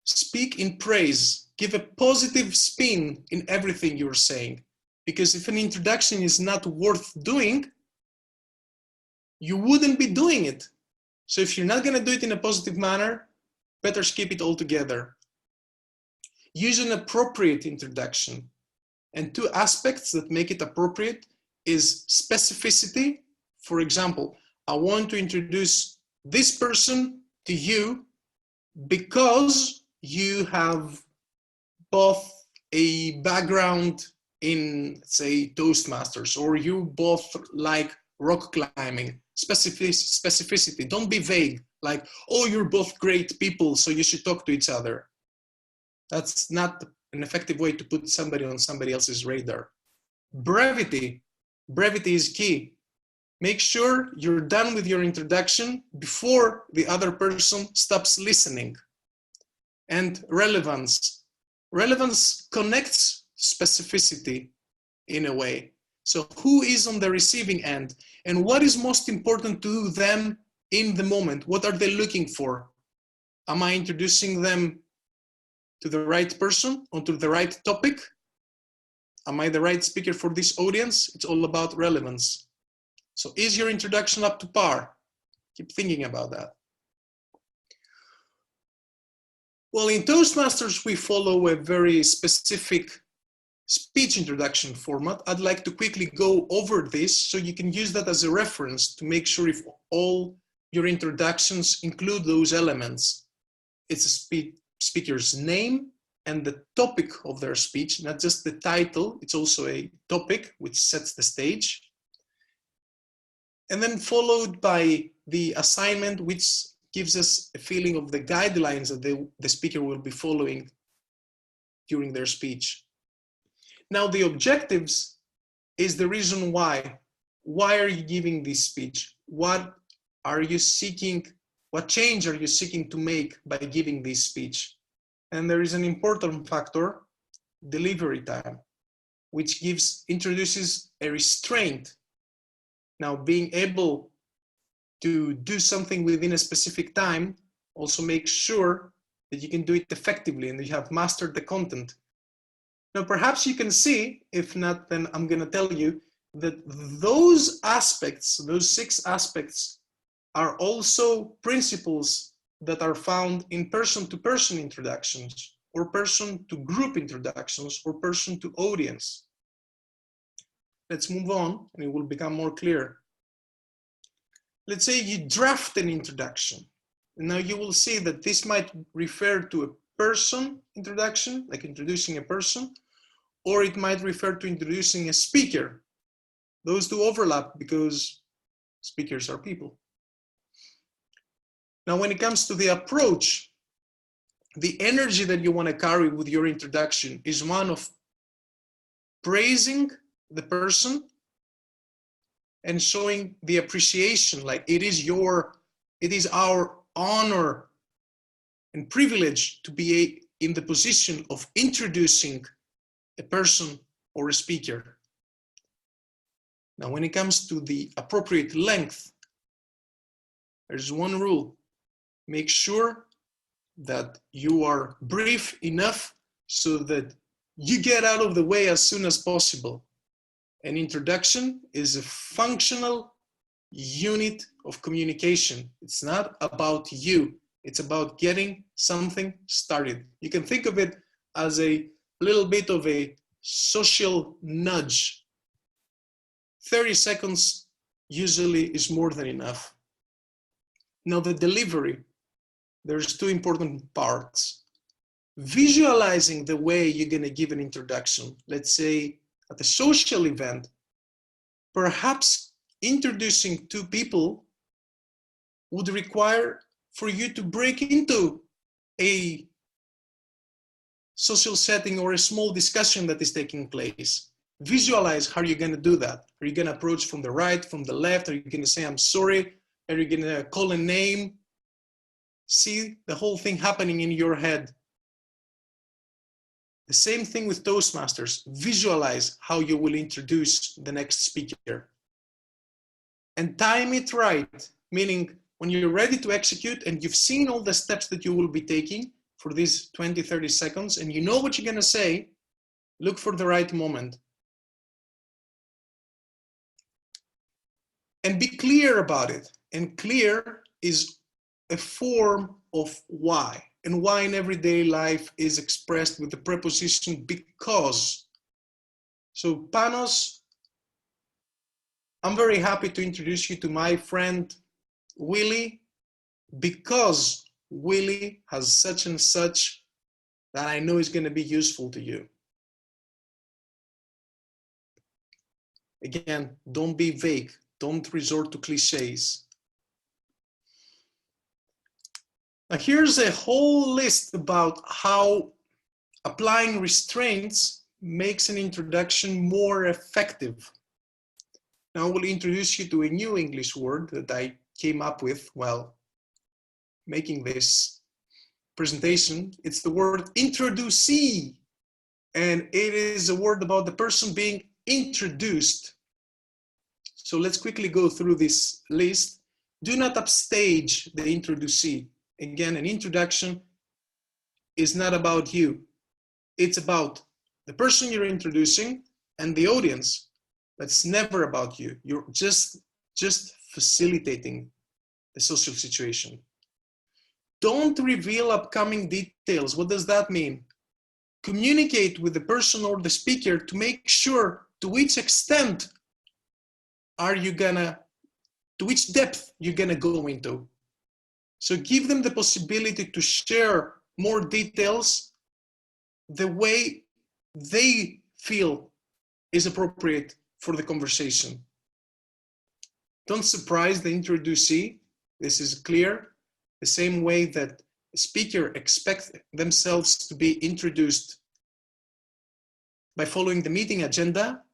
Speak in praise. Give a positive spin in everything you're saying. Because if an introduction is not worth doing, you wouldn't be doing it. So if you're not going to do it in a positive manner, better skip it altogether. Use an appropriate introduction. And 2 aspects that make it appropriate is specificity. For example, I want to introduce this person to you because you have both a background in, say, Toastmasters, or you both like rock climbing. Specificity. Don't be vague, like, oh, you're both great people, so you should talk to each other. That's not an effective way to put somebody on somebody else's radar. Brevity. Brevity is key. Make sure you're done with your introduction before the other person stops listening. And relevance. Relevance connects specificity in a way. So who is on the receiving end, and what is most important to them in the moment? What are they looking for? Am I introducing them to the right person, onto the right topic? Am I the right speaker for this audience? It's all about relevance. So is your introduction up to par? Keep thinking about that. Well, in Toastmasters, we follow a very specific speech introduction format. I'd like to quickly go over this so you can use that as a reference to make sure if all your introductions include those elements. It's a speaker's name and the topic of their speech, not just the title. It's also a topic which sets the stage. And then followed by the assignment, which gives us a feeling of the guidelines that the speaker will be following during their speech. Now, the objectives is the reason why. Why are you giving this speech? What are you seeking What change are you seeking to make by giving this speech? And there is an important factor, delivery time, which introduces a restraint. Now, being able to do something within a specific time also makes sure that you can do it effectively and you have mastered the content. Now, perhaps you can see, if not, then I'm going to tell you that those aspects, those 6 aspects, are also principles that are found in person-to-person introductions, or person-to-group introductions, or person-to-audience. Let's move on, and it will become more clear. Let's say you draft an introduction. Now you will see that this might refer to a person introduction, like introducing a person, or it might refer to introducing a speaker. Those two overlap because speakers are people. Now, when it comes to the approach, the energy that you want to carry with your introduction is one of praising the person and showing the appreciation, like it is our honor and privilege to be in the position of introducing a person or a speaker. Now, when it comes to the appropriate length, there's one rule. Make sure that you are brief enough so that you get out of the way as soon as possible. An introduction is a functional unit of communication. It's not about you. It's about getting something started. You can think of it as a little bit of a social nudge. 30 seconds usually is more than enough. Now, the delivery, there's 2 important parts. Visualizing the way you're going to give an introduction. Let's say at a social event, perhaps introducing 2 people would require for you to break into a social setting or a small discussion that is taking place. Visualize how you're going to do that. Are you going to approach from the right, from the left? Are you going to say, I'm sorry? Are you going to call a name? See the whole thing happening in your head. The same thing with Toastmasters. Visualize how you will introduce the next speaker. And time it right, meaning when you're ready to execute and you've seen all the steps that you will be taking for these 20, 30 seconds, and you know what you're going to say, look for the right moment. And be clear about it. And clear is a form of why. And why in everyday life is expressed with the preposition because. So Panos, I'm very happy to introduce you to my friend Willie, because Willie has such and such that I know is going to be useful to you. Again, don't be vague. Don't resort to cliches. Now, here's a whole list about how applying restraints makes an introduction more effective. Now, I will introduce you to a new English word that I came up with while making this presentation. It's the word introducee, and it is a word about the person being introduced. So let's quickly go through this list. Do not upstage the introducee. Again, an introduction is not about you. It's about the person you're introducing and the audience. But it's never about you. You're just facilitating the social situation. Don't reveal upcoming details. What does that mean? Communicate with the person or the speaker to make sure to which extent to which depth you're gonna go into. So give them the possibility to share more details the way they feel is appropriate for the conversation. Don't surprise the introducee. This is clear. The same way that a speaker expects themselves to be introduced by following the meeting agenda.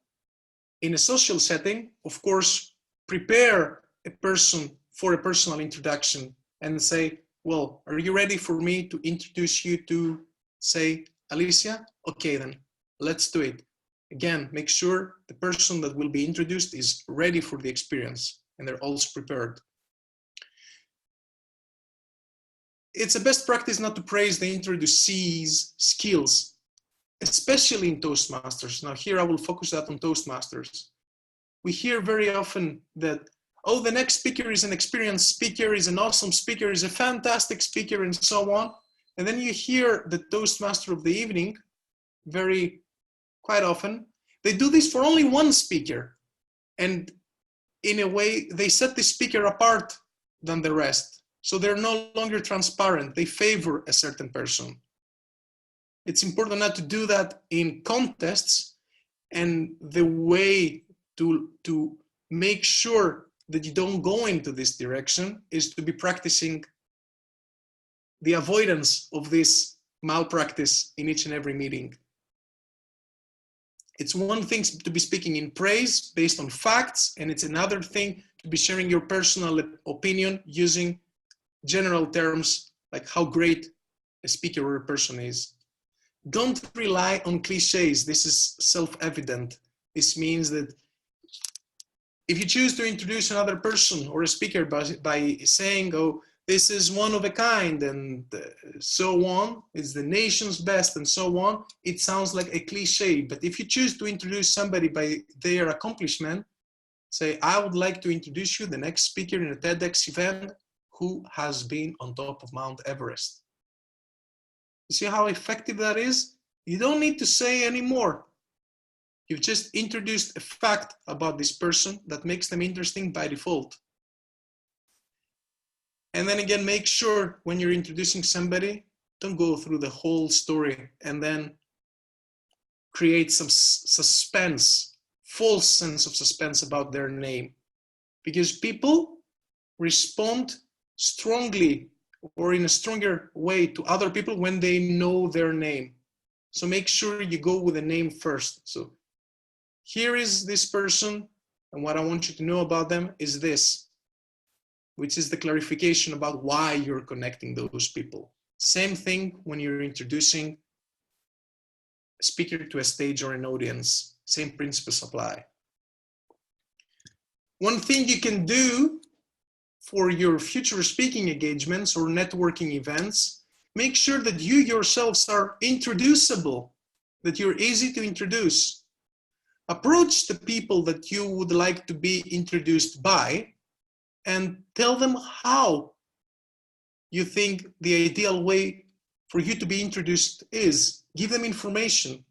In a social setting, of course, prepare a person for a personal introduction and say, well, are you ready for me to introduce you to, say, Alisha? Okay, then let's do it. Again, make sure the person that will be introduced is ready for the experience and they're also prepared. It's a best practice not to praise the introducee's skills, especially in Toastmasters. Now here I will focus that on Toastmasters. We hear very often that, oh, the next speaker is an experienced speaker, is an awesome speaker, is a fantastic speaker, and so on. And then you hear the Toastmaster of the evening, quite often, they do this for only one speaker. And in a way, they set the speaker apart than the rest. So they're no longer transparent. They favor a certain person. It's important not to do that in contests, and the way to make sure that you don't go into this direction is to be practicing the avoidance of this malpractice in each and every meeting. It's one thing to be speaking in praise based on facts, and it's another thing to be sharing your personal opinion using general terms like how great a speaker or a person is. Don't rely on cliches. This is self-evident. This means that if you choose to introduce another person or a speaker by saying, oh, this is one of a kind and so on, it's the nation's best and so on, it sounds like a cliche. But if you choose to introduce somebody by their accomplishment, say, I would like to introduce you the next speaker in a TEDx event who has been on top of Mount Everest. You see how effective that is? You don't need to say any more. You've just introduced a fact about this person that makes them interesting by default. And then again, make sure when you're introducing somebody, don't go through the whole story and then create some suspense, false sense of suspense about their name. Because people respond strongly or in a stronger way to other people when they know their name. So make sure you go with the name first. So here is this person, and what I want you to know about them is this, which is the clarification about why you're connecting those people. Same thing when you're introducing a speaker to a stage or an audience. Same principles apply. One thing you can do for your future speaking engagements or networking events, make sure that you yourselves are introducible, that you're easy to introduce. Approach the people that you would like to be introduced by and tell them how you think the ideal way for you to be introduced is. Give them information.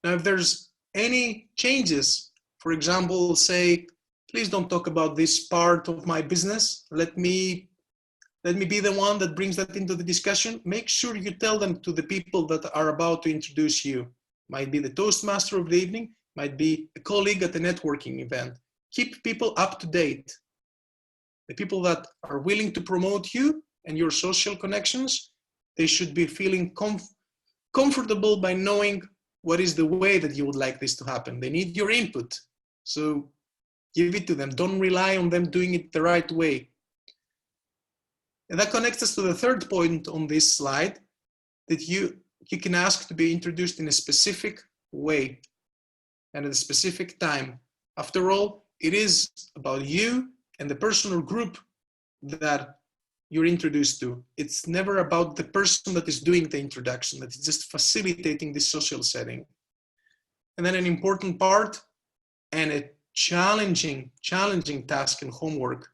Now, if there's any changes, for example, say, please don't talk about this part of my business. Let me be the one that brings that into the discussion. Make sure you tell them to the people that are about to introduce you. Might be the Toastmaster of the evening, might be a colleague at a networking event. Keep people up to date. The people that are willing to promote you and your social connections, they should be feeling comfortable by knowing what is the way that you would like this to happen. They need your input. So give it to them. Don't rely on them doing it the right way. And that connects us to the third point on this slide, that you can ask to be introduced in a specific way and at a specific time. After all, it is about you and the person or group that you're introduced to. It's never about the person that is doing the introduction, that is just facilitating this social setting. And then an important part and a challenging task and homework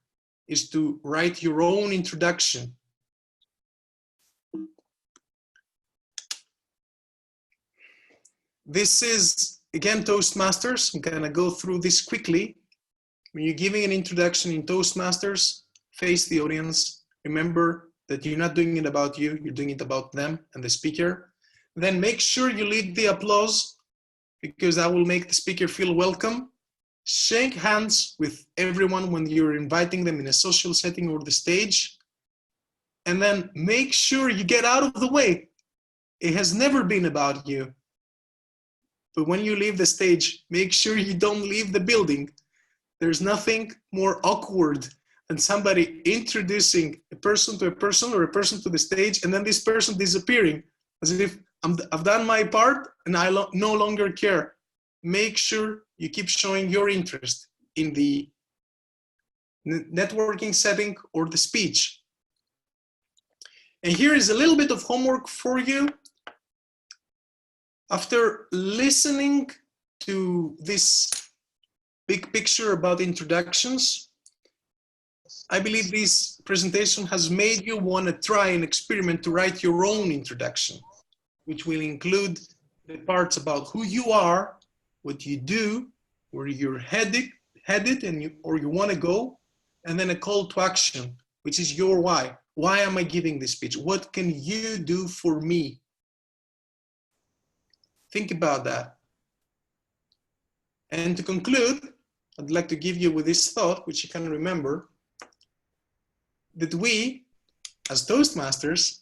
is to write your own introduction. This is, again, Toastmasters. I'm gonna go through this quickly. When you're giving an introduction in Toastmasters, face the audience. Remember that you're not doing it about you, you're doing it about them and the speaker. Then make sure you lead the applause, because that will make the speaker feel welcome. Shake hands with everyone when you're inviting them in a social setting or the stage. And then make sure you get out of the way. It has never been about you. But when you leave the stage, make sure you don't leave the building. There's nothing more awkward and somebody introducing a person to a person or a person to the stage, and then this person disappearing as if I've done my part and I no longer care. Make sure you keep showing your interest in the networking setting or the speech. And here is a little bit of homework for you. After listening to this big picture about introductions, I believe this presentation has made you want to try and experiment to write your own introduction, which will include the parts about who you are, what you do, where you're headed and or you want to go, and then a call to action, which is your why. Why am I giving this speech? What can you do for me? Think about that. And to conclude, I'd like to give you with this thought, which you can remember, that we, as Toastmasters,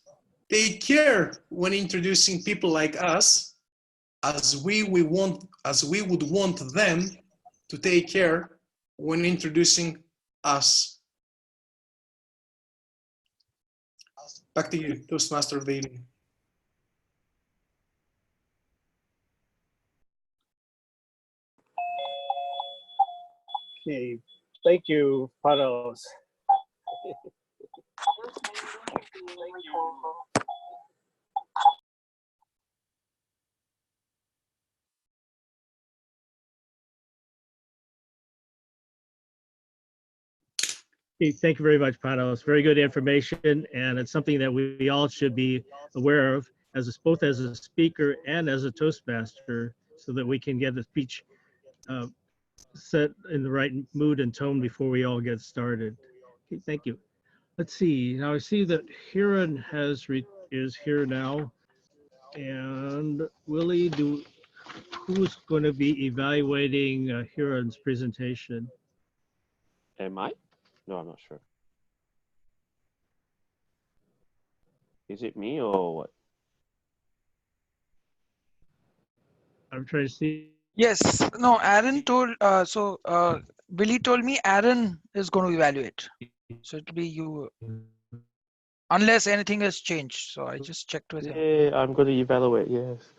take care when introducing people like us, as we would want them to take care when introducing us. Back to you, Toastmaster of the evening. Okay, thank you, Panos. Okay, thank you very much, Panos. Very good information, and it's something that we all should be aware of, both as a speaker and as a Toastmaster, so that we can get the speech set in the right mood and tone before we all get started. Okay, thank you. Let's see. Now I see that Hiren is here now, and Willie, who's going to be evaluating Hiren's presentation? Am I? No, I'm not sure. Is it me or what? I'm trying to see. Yes, no, Aaron told, Billy told me Aaron is going to evaluate. So it'll be you, unless anything has changed. So I just checked with him. Yeah, I'm going to evaluate, yes.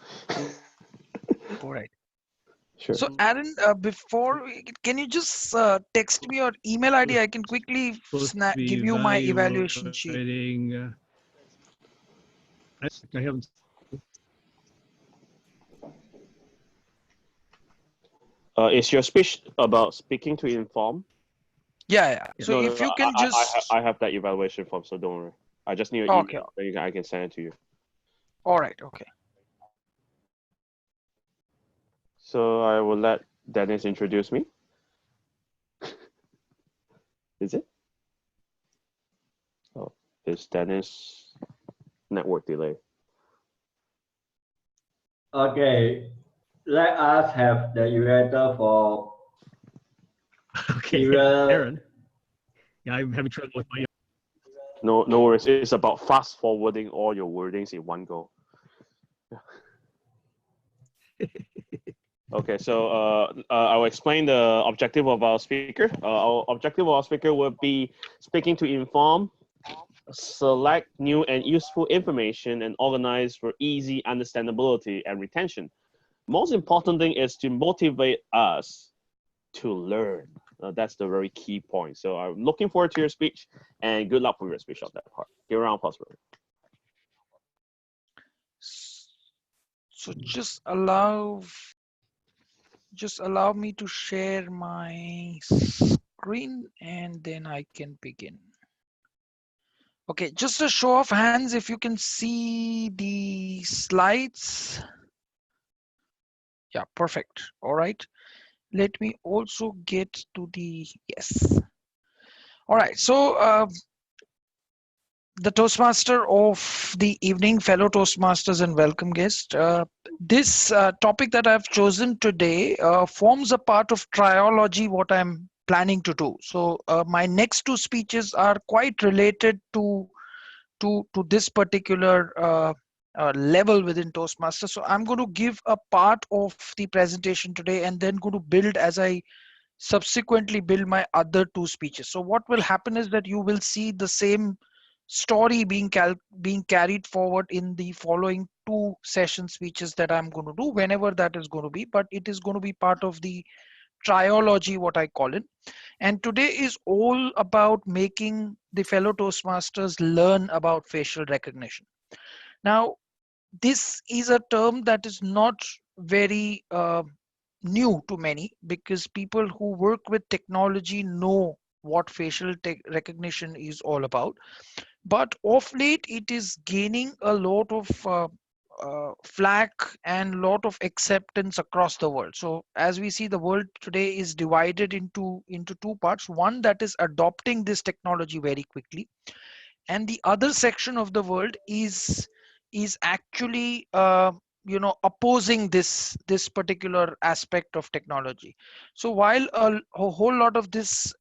All right. Sure. So Aaron, can you just text me your email ID? I can quickly give you my evaluation sheet. I haven't. Is your speech about speaking to inform? Yeah. So if you can I have that evaluation form, so don't worry. I just need your email, then I can send it to you. All right, okay. So I will let Dennis introduce me. Is it? Oh, it's Dennis network delay. Okay, let us have the evaluator for Aaron. Yeah, I'm having trouble with my. No worries. It's about fast forwarding all your wordings in one go. Okay, so I will explain the objective of our speaker. Our objective of our speaker will be speaking to inform, select new and useful information, and organize for easy understandability and retention. Most important thing is to motivate us to learn. That's the very key point. So I'm looking forward to your speech, and good luck for your speech on that part. Give a round of applause for it. So just allow me to share my screen and then I can begin. Okay, just a show of hands if you can see the slides. Yeah, perfect. All right. Let me also get to the, yes. All right, so the Toastmaster of the evening, fellow Toastmasters and welcome guests. This topic that I've chosen today forms a part of triology, what I'm planning to do. So my next two speeches are quite related to this particular level within Toastmasters. So I'm going to give a part of the presentation today and then going to build as I subsequently build my other two speeches. So what will happen is that you will see the same story being carried forward in the following two session speeches that I'm going to do, whenever that is going to be, but it is going to be part of the triology, what I call it. And today is all about making the fellow Toastmasters learn about facial recognition. Now, this is a term that is not very new to many, because people who work with technology know what facial recognition is all about. But of late, it is gaining a lot of flack and lot of acceptance across the world. So as we see, the world today is divided into two parts. One that is adopting this technology very quickly, and the other section of the world is actually opposing this particular aspect of technology. So while a whole lot of this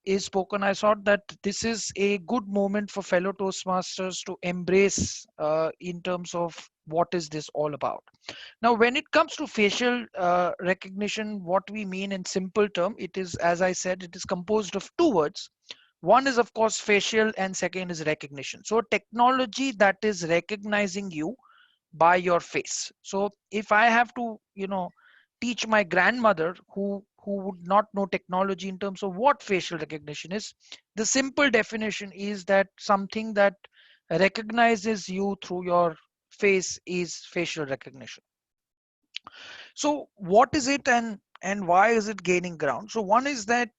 is spoken, I thought that this is a good moment for fellow Toastmasters to embrace in terms of what is this all about. Now, when it comes to facial recognition, what we mean in simple term, it is, as I said, it is composed of two words. One is, of course, facial, and second is recognition. So technology that is recognizing you by your face. So if I have to, teach my grandmother who would not know technology in terms of what facial recognition is, the simple definition is that something that recognizes you through your face is facial recognition. So what is it, and why is it gaining ground? So one is that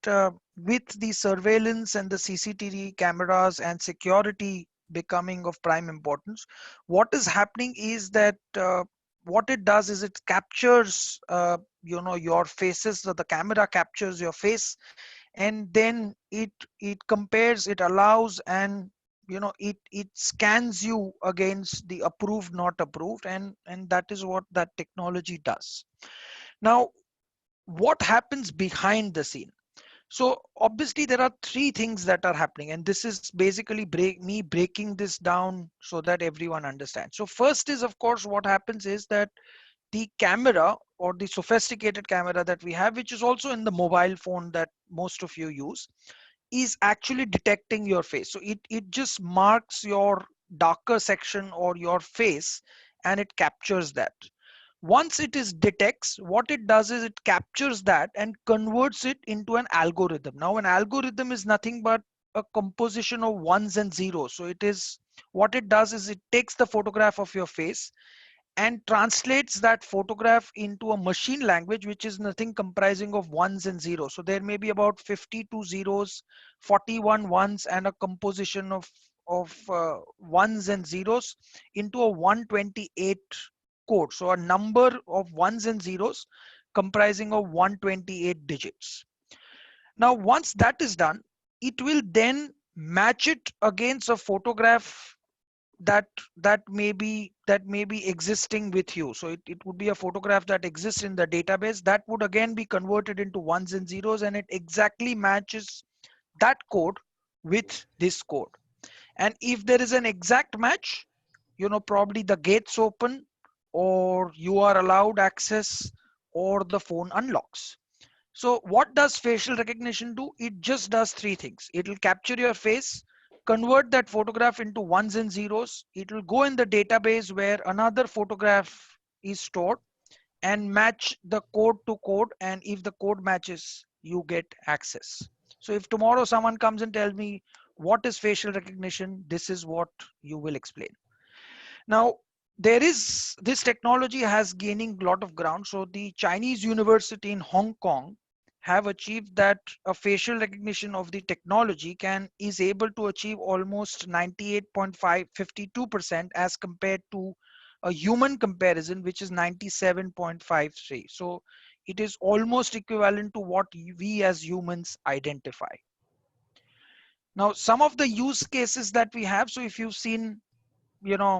with the surveillance and the CCTV cameras and security becoming of prime importance, what is happening is that what it does is it captures your faces. So the camera captures your face, and then it compares, it allows, and it scans you against the approved, not approved, and that is what that technology does. Now, what happens behind the scene? So obviously there are three things that are happening, and this is basically me breaking this down so that everyone understands. So first is, of course, what happens is that the camera, or the sophisticated camera that we have, which is also in the mobile phone that most of you use, is actually detecting your face. So it just marks your darker section or your face, and it captures that. Once it is detects, what it does is it captures that and converts it into an algorithm. Now an algorithm is nothing but a composition of ones and zeros. So it is, what it does is it takes the photograph of your face and translates that photograph into a machine language, which is nothing comprising of ones and zeros. So there may be about 52 zeros, 41 ones, and a composition of ones and zeros into a 128 code. So a number of ones and zeros comprising of 128 digits. Now, once that is done, it will then match it against a photograph that may be existing with you. So it would be a photograph that exists in the database, that would again be converted into ones and zeros, and it exactly matches that code with this code. And if there is an exact match, probably the gates open, or you are allowed access, or the phone unlocks. So what does facial recognition do? It just does three things. It will capture your face, convert that photograph into ones and zeros. It will go in the database where another photograph is stored and match the code to code. And if the code matches, you get access. So if tomorrow someone comes and tells me what is facial recognition, this is what you will explain. Now, this technology has gaining a lot of ground. So the Chinese university in Hong Kong have achieved that a facial recognition of the technology is able to achieve almost 98.52% as compared to a human comparison, which is 97.53. So it is almost equivalent to what we as humans identify. Now, some of the use cases that we have. So if you've seen, the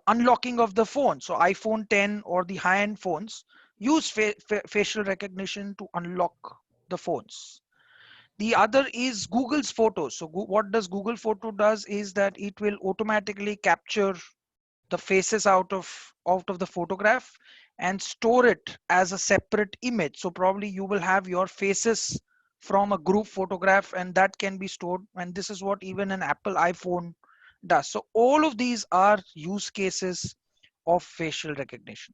unlocking of the phone. So iPhone 10 or the high-end phones use facial recognition to unlock the phones. The other is Google's photos. So what does Google Photo does is that it will automatically capture the faces out of the photograph, and store it as a separate image. So probably you will have your faces from a group photograph, and that can be stored. And this is what even an Apple iPhone does. So all of these are use cases of facial recognition.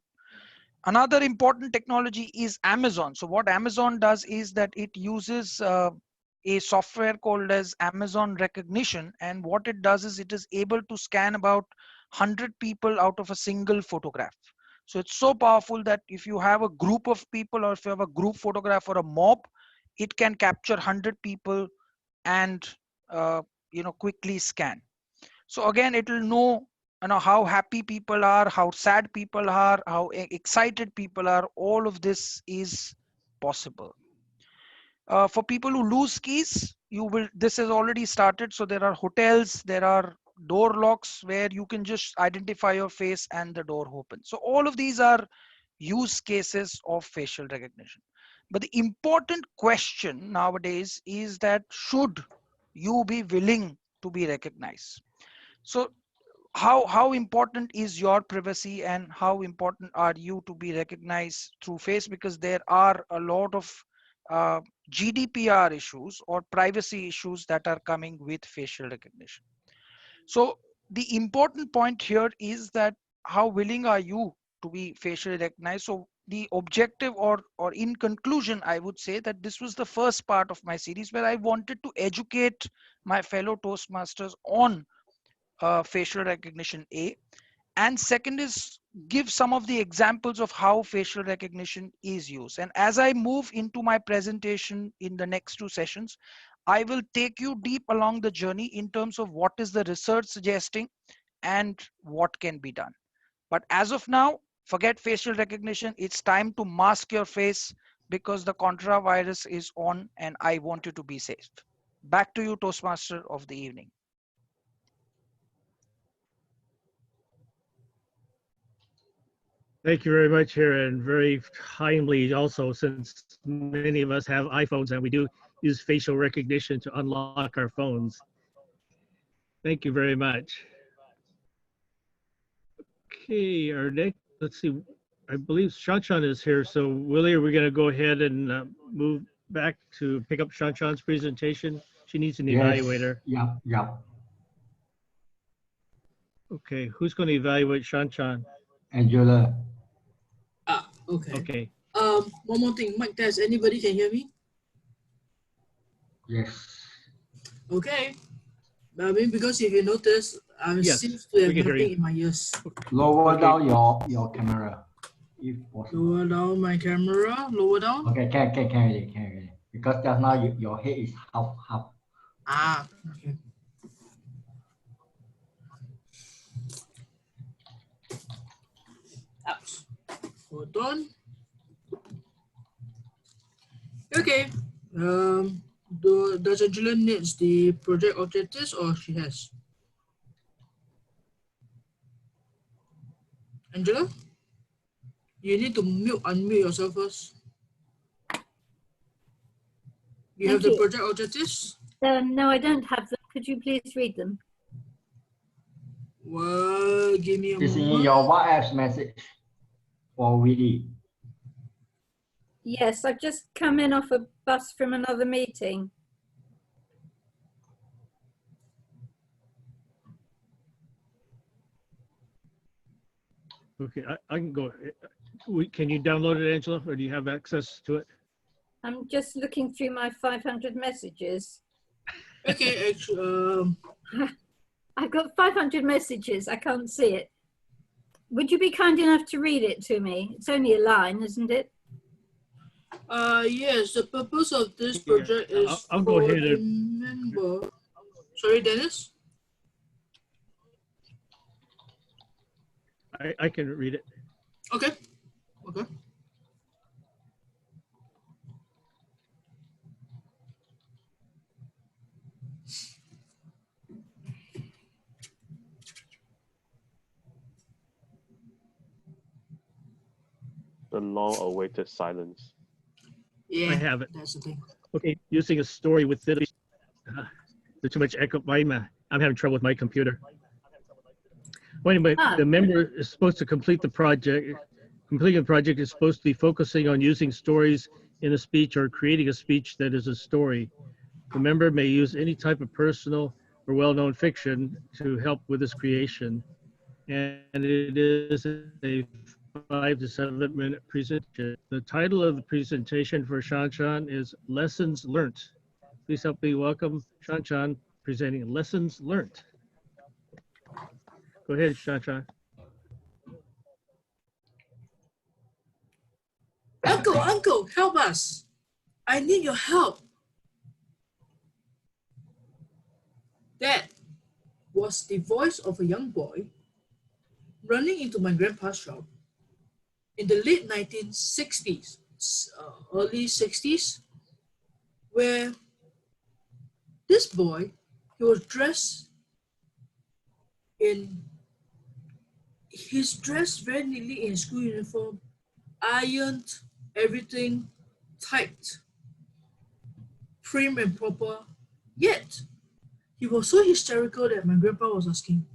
Another important technology is Amazon. So what Amazon does is that it uses a software called as Amazon Recognition. And what it does is it is able to scan about 100 people out of a single photograph. So it's so powerful that if you have a group of people, or if you have a group photograph or a mob, it can capture 100 people and quickly scan. So again, it will know how happy people are, how sad people are, how excited people are. All of this is possible. For people who lose keys, this has already started. So there are hotels, there are door locks where you can just identify your face and the door opens. So all of these are use cases of facial recognition. But the important question nowadays is that should you be willing to be recognized? So how important is your privacy, and how important are you to be recognized through face? Because there are a lot of GDPR issues or privacy issues that are coming with facial recognition. So the important point here is that how willing are you to be facially recognized? So the objective, or in conclusion, I would say that this was the first part of my series where I wanted to educate my fellow Toastmasters on facial recognition A, and second is give some of the examples of how facial recognition is used. And as I move into my presentation in the next two sessions, I will take you deep along the journey in terms of what is the research suggesting and what can be done. But as of now, forget facial recognition. It's time to mask your face because the Contra virus is on and I want you to be safe. Back to you, Toastmaster of the evening. Thank you very much, Hiren. Very timely also, since many of us have iPhones and we do use facial recognition to unlock our phones. Thank you very much. Okay, our next, let's see, I believe Shanshan is here. So Willie, are we going to go ahead and move back to pick up Shanshan's presentation? She needs an evaluator. Yeah. Okay, who's going to evaluate Shanshan? Angela. Okay. Okay. One more thing, mic test. Anybody can hear me? Yes. Okay. I mean, because if you notice, I Yes, seems to have we can hear nothing you. in my ears. Lower Okay. down your camera, if possible. Lower down my camera. Lower down. Okay, can really. Because just now your head is half. Ah. Okay. Oops. Hold on. Okay. Does Angela needs the project objectives or she has? Angela, you need to unmute yourself first. You have the project objectives? No, I don't have them. Could you please read them? Well, give me a It's moment. in your WhatsApp message for Willie. Yes, I've just come in off a bus from another meeting. Okay, I can go. Can you download it, Angela, or do you have access to it? I'm just looking through my 500 messages. Okay, actually, I've got 500 messages. I can't see it. Would you be kind enough to read it to me? It's only a line, isn't it? yes, the purpose of this project is I'll go ahead and remember. Sorry, Dennis? I can read it. Okay. Okay. The long-awaited silence. Yeah, I have it. That's the thing. Okay, using a story within there's too much echo. I'm having trouble with my computer. Well, anyway, the member is supposed to complete the project Completing a project is supposed to be focusing on using stories in a speech or creating a speech that is a story. The member may use any type of personal or well-known fiction to help with this creation. And it is a 5 to 7 minute presentation. The title of the presentation for Shan is Lessons Learned. Please help me welcome Shan presenting Lessons Learned. Go ahead, Shan. Uncle, help us. I need your help. That was the voice of a young boy running into my grandpa's shop in the late 1960s, early 60s, where this boy, he was dressed very neatly in school uniform, ironed, everything tight, prim and proper. Yet, he was so hysterical that my grandpa was asking,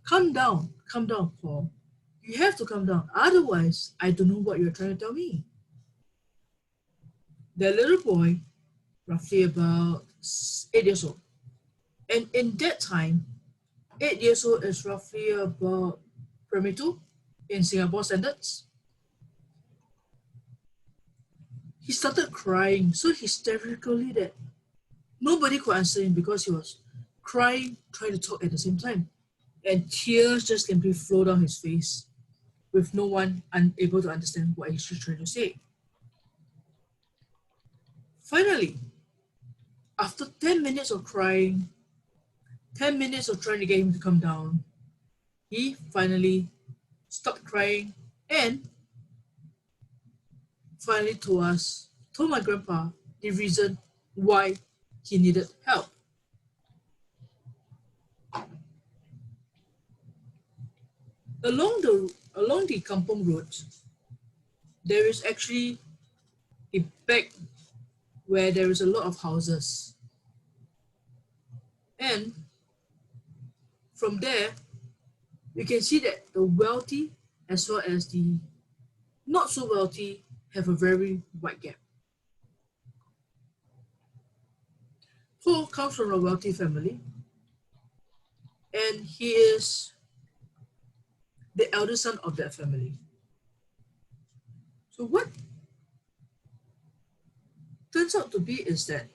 calm down, Paul. You have to calm down. Otherwise, I don't know what you're trying to tell me. The little boy, roughly about 8 years old. And in that time, 8 years old is roughly about primary 2 in Singapore standards. He started crying so hysterically that nobody could answer him because he was crying, trying to talk at the same time. And tears just simply flow down his face with no one unable to understand what he's trying to say. Finally, after 10 minutes of crying, 10 minutes of trying to get him to calm down, he finally stopped crying and finally told my grandpa the reason why he needed help. Along the Kampong Road, there is actually a back where there is a lot of houses. And from there, you can see that the wealthy as well as the not so wealthy have a very wide gap. Paul comes from a wealthy family, and he is the eldest son of that family. So what turns out to be is that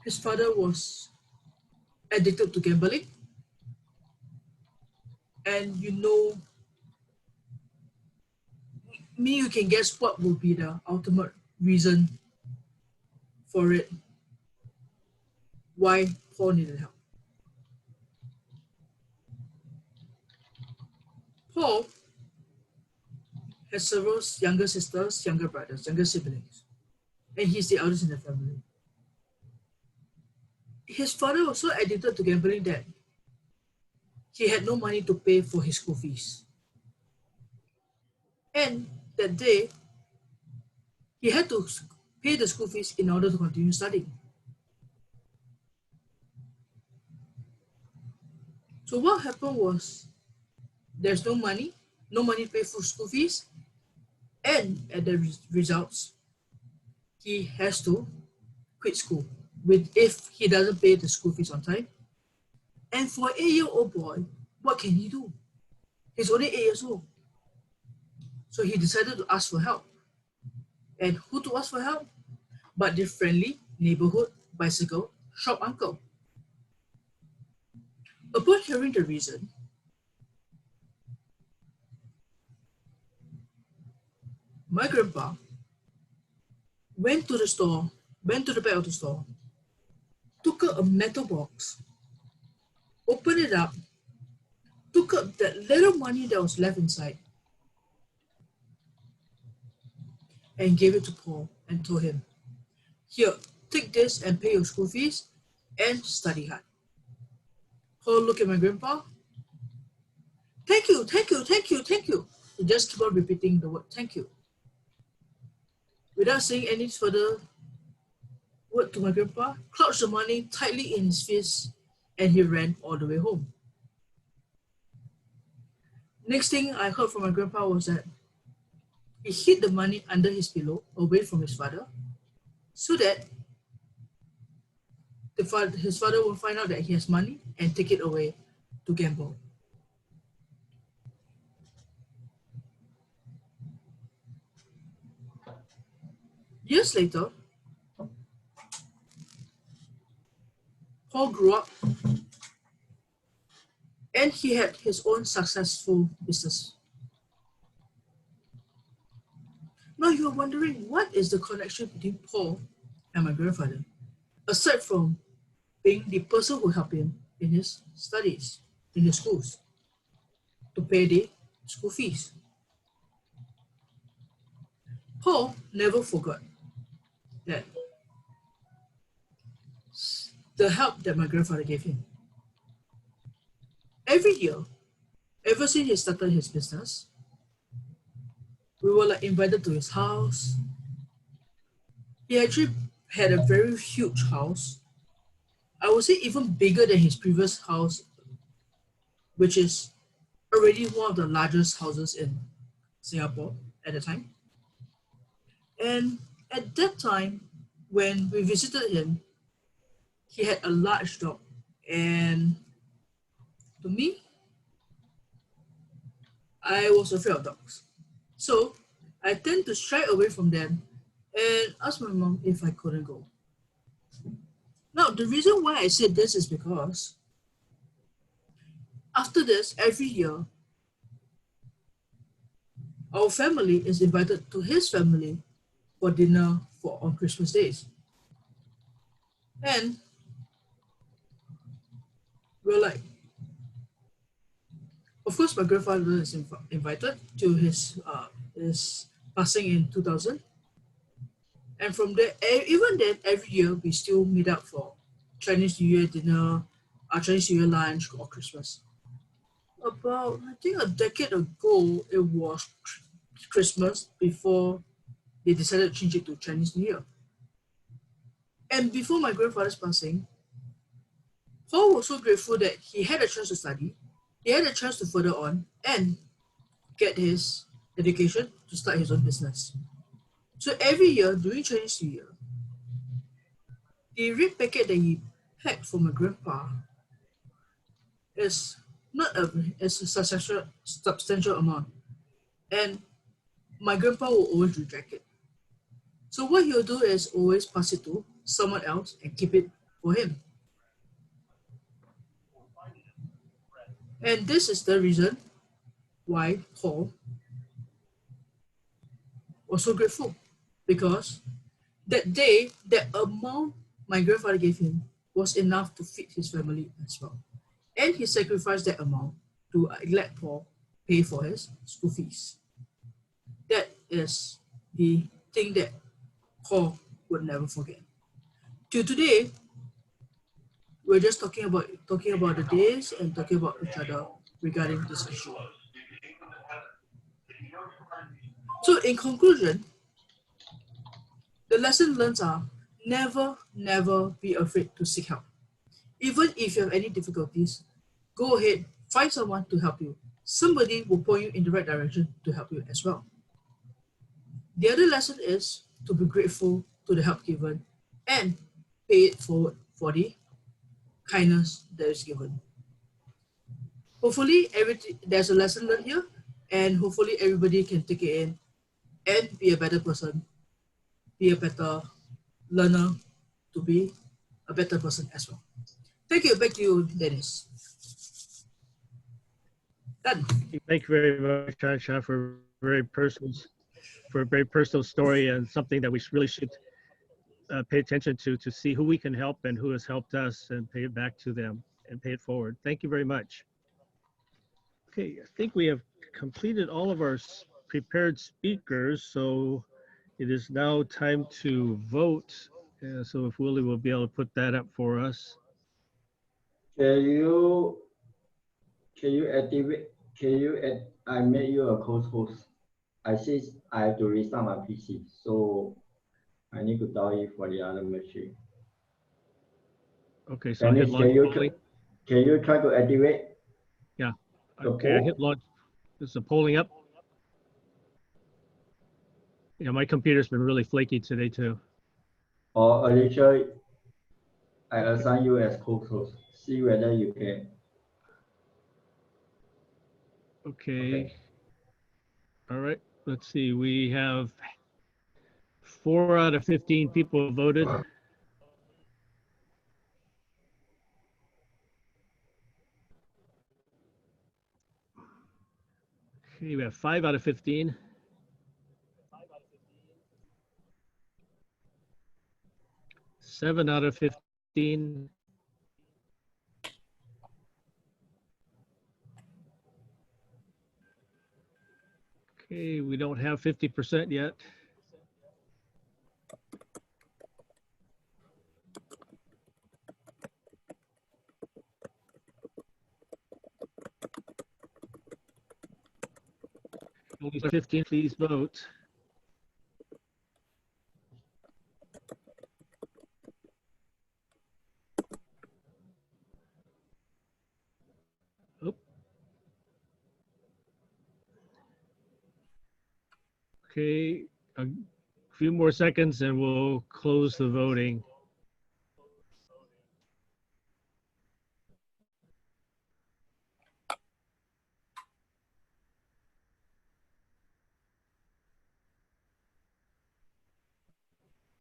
his father was addicted to gambling, and you can guess what will be the ultimate reason for it, why Paul needed help. Paul has several younger sisters, younger brothers, younger siblings, and he's the eldest in the family. His father was so addicted to gambling that he had no money to pay for his school fees. And that day, he had to pay the school fees in order to continue studying. So what happened was, there's no money to pay for school fees, and at the results, he has to quit school if he doesn't pay the school fees on time. And for an 8-year-old boy, what can he do? He's only 8 years old. So he decided to ask for help. And who to ask for help? But the friendly neighborhood bicycle shop uncle. Upon hearing the reason, my grandpa went to the back of the store, took out a metal box, opened it up, took out that little money that was left inside, and gave it to Paul and told him, here, take this and pay your school fees and study hard. Paul looked at my grandpa. Thank you, thank you, thank you, thank you. He just kept on repeating the word thank you. Without saying any further word to my grandpa, clutched the money tightly in his fist, and he ran all the way home. Next thing I heard from my grandpa was that he hid the money under his pillow away from his father so that his father will find out that he has money and take it away to gamble. Years later, Paul grew up and he had his own successful business. Now you're wondering, what is the connection between Paul and my grandfather, aside from being the person who helped him in his studies, in his schools, to pay the school fees? Paul never forgot that the help that my grandfather gave him. Every year, ever since he started his business, we were like invited to his house. He actually had a very huge house. I would say even bigger than his previous house, which is already one of the largest houses in Singapore at the time. And at that time, when we visited him, he had a large dog. And to me, I was afraid of dogs. So I tend to shy away from them and ask my mom if I couldn't go. Now, the reason why I said this is because after this, every year, our family is invited to his family for dinner on Christmas days. And we're like, of course, my grandfather is invited to his passing in 2000. And from there, even then, every year, we still meet up for Chinese New Year dinner, Chinese New Year lunch, or Christmas. About, I think a decade ago, it was Christmas before they decided to change it to Chinese New Year. And before my grandfather's passing, Paul was so grateful that he had a chance to study, he had a chance to further on and get his education to start his own business. So every year during Chinese New Year, the red packet that he packed for my grandpa is not a substantial amount. And my grandpa will always reject it. So what he'll do is always pass it to someone else and keep it for him. And this is the reason why Paul was so grateful, because that day, that amount my grandfather gave him was enough to feed his family as well. And he sacrificed that amount to let Paul pay for his school fees. That is the thing that Paul would never forget. Till today, we're just talking about the days and talking about each other regarding this issue. So in conclusion, the lesson learned are never be afraid to seek help. Even if you have any difficulties, go ahead, find someone to help you. Somebody will point you in the right direction to help you as well. The other lesson is to be grateful to the help given and pay it forward for the kindness that is given. Hopefully, there's a lesson learned here, and hopefully everybody can take it in and be a better person, be a better learner, to be a better person as well. Thank you. Back to you, Dennis. Done. Thank you very much, Aisha, for a very personal story and something that we really should pay attention to see who we can help and who has helped us and pay it back to them and pay it forward. Thank you very much. Okay, I think we have completed all of our prepared speakers, so it is now time to vote. So if Willie will be able to put that up for us. Can you activate, I made you a co-host. I see I have to restart my PC, so I need to dial it for the other machine. Okay, so Dennis, can you try to activate? Yeah, okay, I hit launch. Is the polling up? Yeah, my computer's been really flaky today too. Or Alisha, I assign you as co-host. See whether you can. Okay. All right. Let's see. We have 4 out of 15 people voted. Okay, we have 5 out of 15. 7 out of 15. Okay, we don't have 50% yet. Only 15, please vote. Oh. Okay, a few more seconds and we'll close the voting.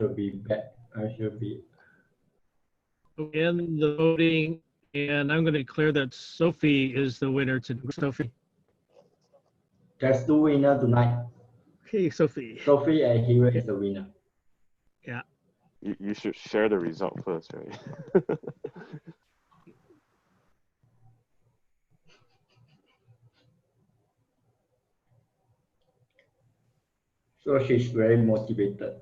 Should be back. I should be. End the voting, and I'm going to declare that Sophie is the winner today. Sophie. There's 2 winners tonight. Okay, Sophie. Sophie and Hiren is the winner. Yeah. You should share the result first, right? So she's very motivated.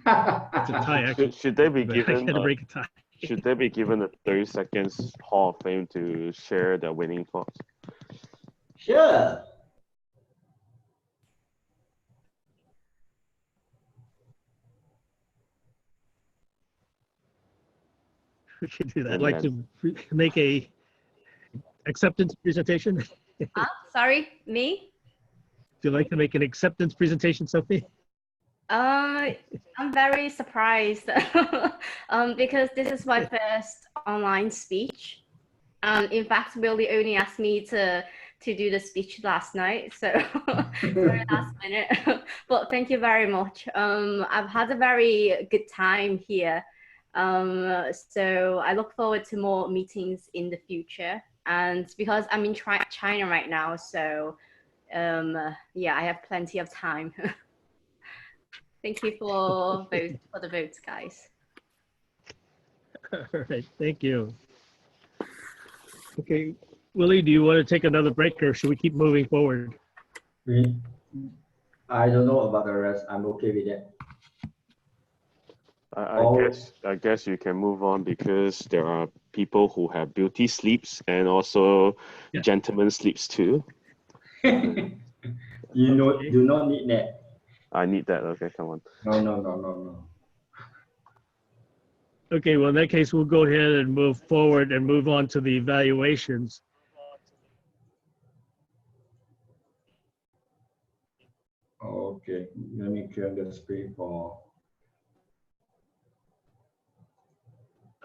It's a tie, actually. Should they be I given? had to break a tie. Should they be given a 30 seconds Hall of Fame to share their winning thoughts? Sure. We can do that. I'd like to make a acceptance presentation. Sorry, me? Do you like to make an acceptance presentation, Sophie? I'm very surprised because this is my first online speech. In fact, Willie only asked me to do the speech last night, so very last minute. But thank you very much. I've had a very good time here. So I look forward to more meetings in the future. And because I'm in China right now, so yeah, I have plenty of time. Thank you for the votes, guys. All right, thank you. Okay, Willie, do you want to take another break or should we keep moving forward? I don't know about the rest. I'm okay with that. I guess you can move on because there are people who have beauty sleeps and also gentlemen sleeps too. You know, do not need that. I need that. Okay, come on. No. Okay, well, in that case, we'll go ahead and move forward and move on to the evaluations. Okay, let me clear the screen for.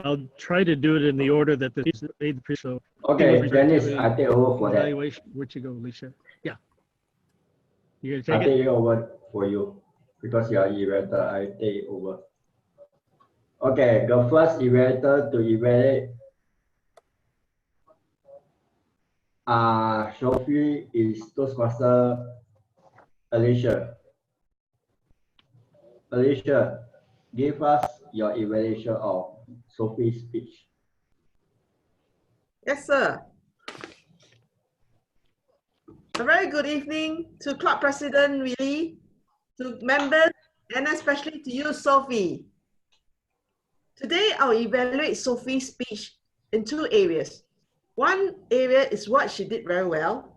I'll try to do it in the order that the made the pre-show. Okay, Dennis, I take over for that. Evaluation. Where'd you go, Alisha? Yeah. You gonna I take it? take it over for you because you are evaluator. I take it over. Okay, the first evaluator to evaluate Sophie is Toastmaster Alisha. Alisha, give us your evaluation of Sophie's speech. Yes, sir. A very good evening to Club President Willie, to members, and especially to you, Sophie. Today, I'll evaluate Sophie's speech in 2 areas. One area is what she did very well,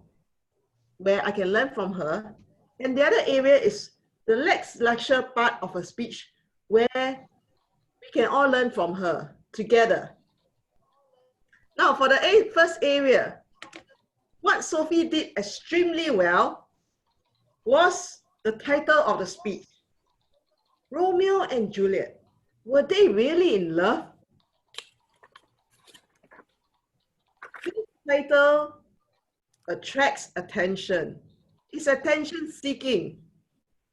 where I can learn from her. And the other area is the next lecture part of her speech, where we can all learn from her together. Now, for the first area, what Sophie did extremely well was the title of the speech. Romeo and Juliet, were they really in love? This title attracts attention. It's attention seeking.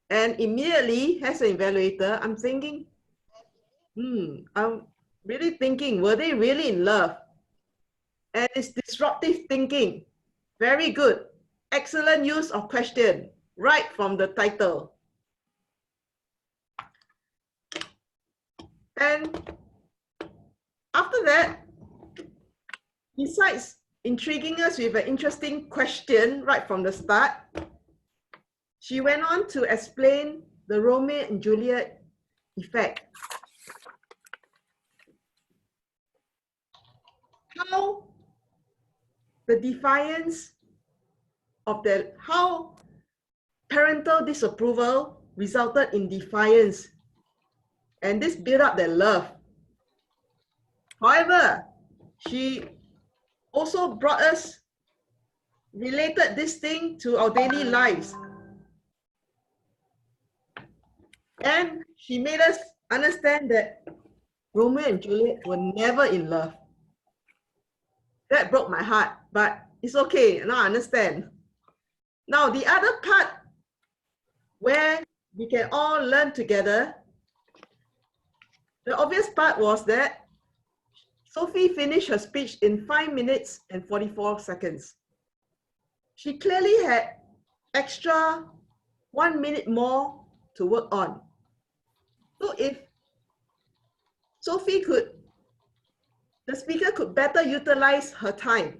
And immediately, as an evaluator, I'm thinking, I'm really thinking, were they really in love? And it's disruptive thinking. Very good. Excellent use of question, right from the title. And after that, besides intriguing us with an interesting question right from the start, she went on to explain the Romeo and Juliet effect. How the defiance of how parental disapproval resulted in defiance, and this built up their love. However, she also brought us, related this thing to our daily lives. And she made us understand that Romeo and Juliet were never in love. That broke my heart, but it's okay, now I understand. Now, the other part where we can all learn together, the obvious part was that Sophie finished her speech in 5 minutes and 44 seconds. She clearly had extra 1 minute more to work on. So if Sophie the speaker could better utilize her time,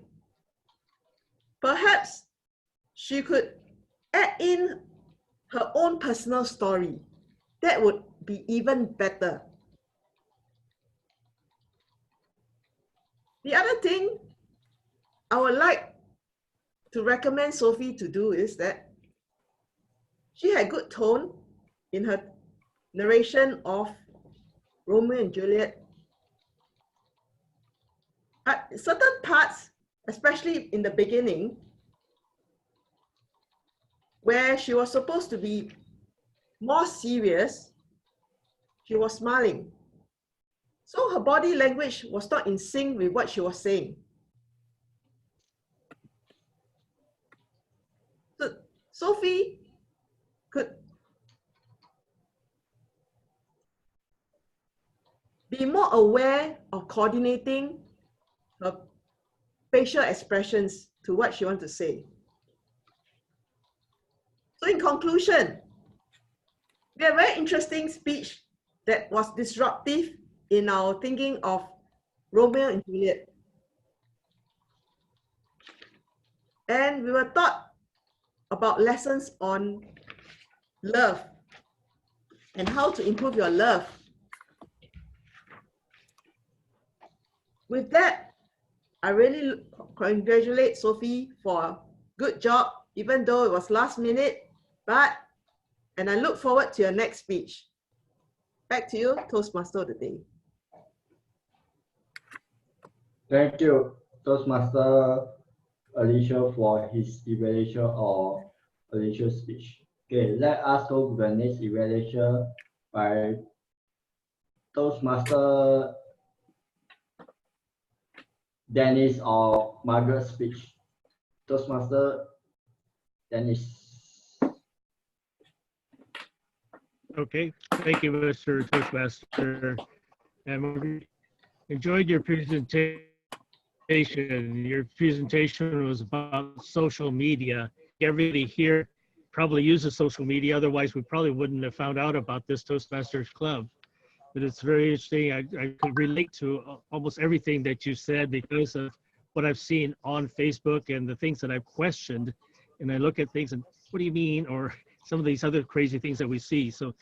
perhaps she could add in her own personal story. That would be even better. The other thing I would like to recommend Sophie to do is that she had good tone in her narration of Romeo and Juliet. But certain parts, especially in the beginning, where she was supposed to be more serious, she was smiling. So her body language was not in sync with what she was saying. So Sophie could be more aware of coordinating her facial expressions to what she wants to say. So in conclusion, we had a very interesting speech that was disruptive in our thinking of Romeo and Juliet. And we were taught about lessons on love and how to improve your love. With that, I really congratulate Sophie for a good job, even though it was last minute, and I look forward to your next speech. Back to you, Toastmaster of the Day. Thank you, Toastmaster Alisha, for his evaluation or Alisha speech. Okay, let us go to the next evaluation by Toastmaster Dennis or Margaret's speech. Toastmaster Dennis. Okay, thank you, Mr. Toastmaster. And enjoyed your presentation. Your presentation was about social media. Everybody here probably uses social media, otherwise we probably wouldn't have found out about this Toastmasters Club. But it's very interesting. I could relate to almost everything that you said because of what I've seen on Facebook and the things that I've questioned. And I look at things and what do you mean? Or some of these other crazy things that we see. So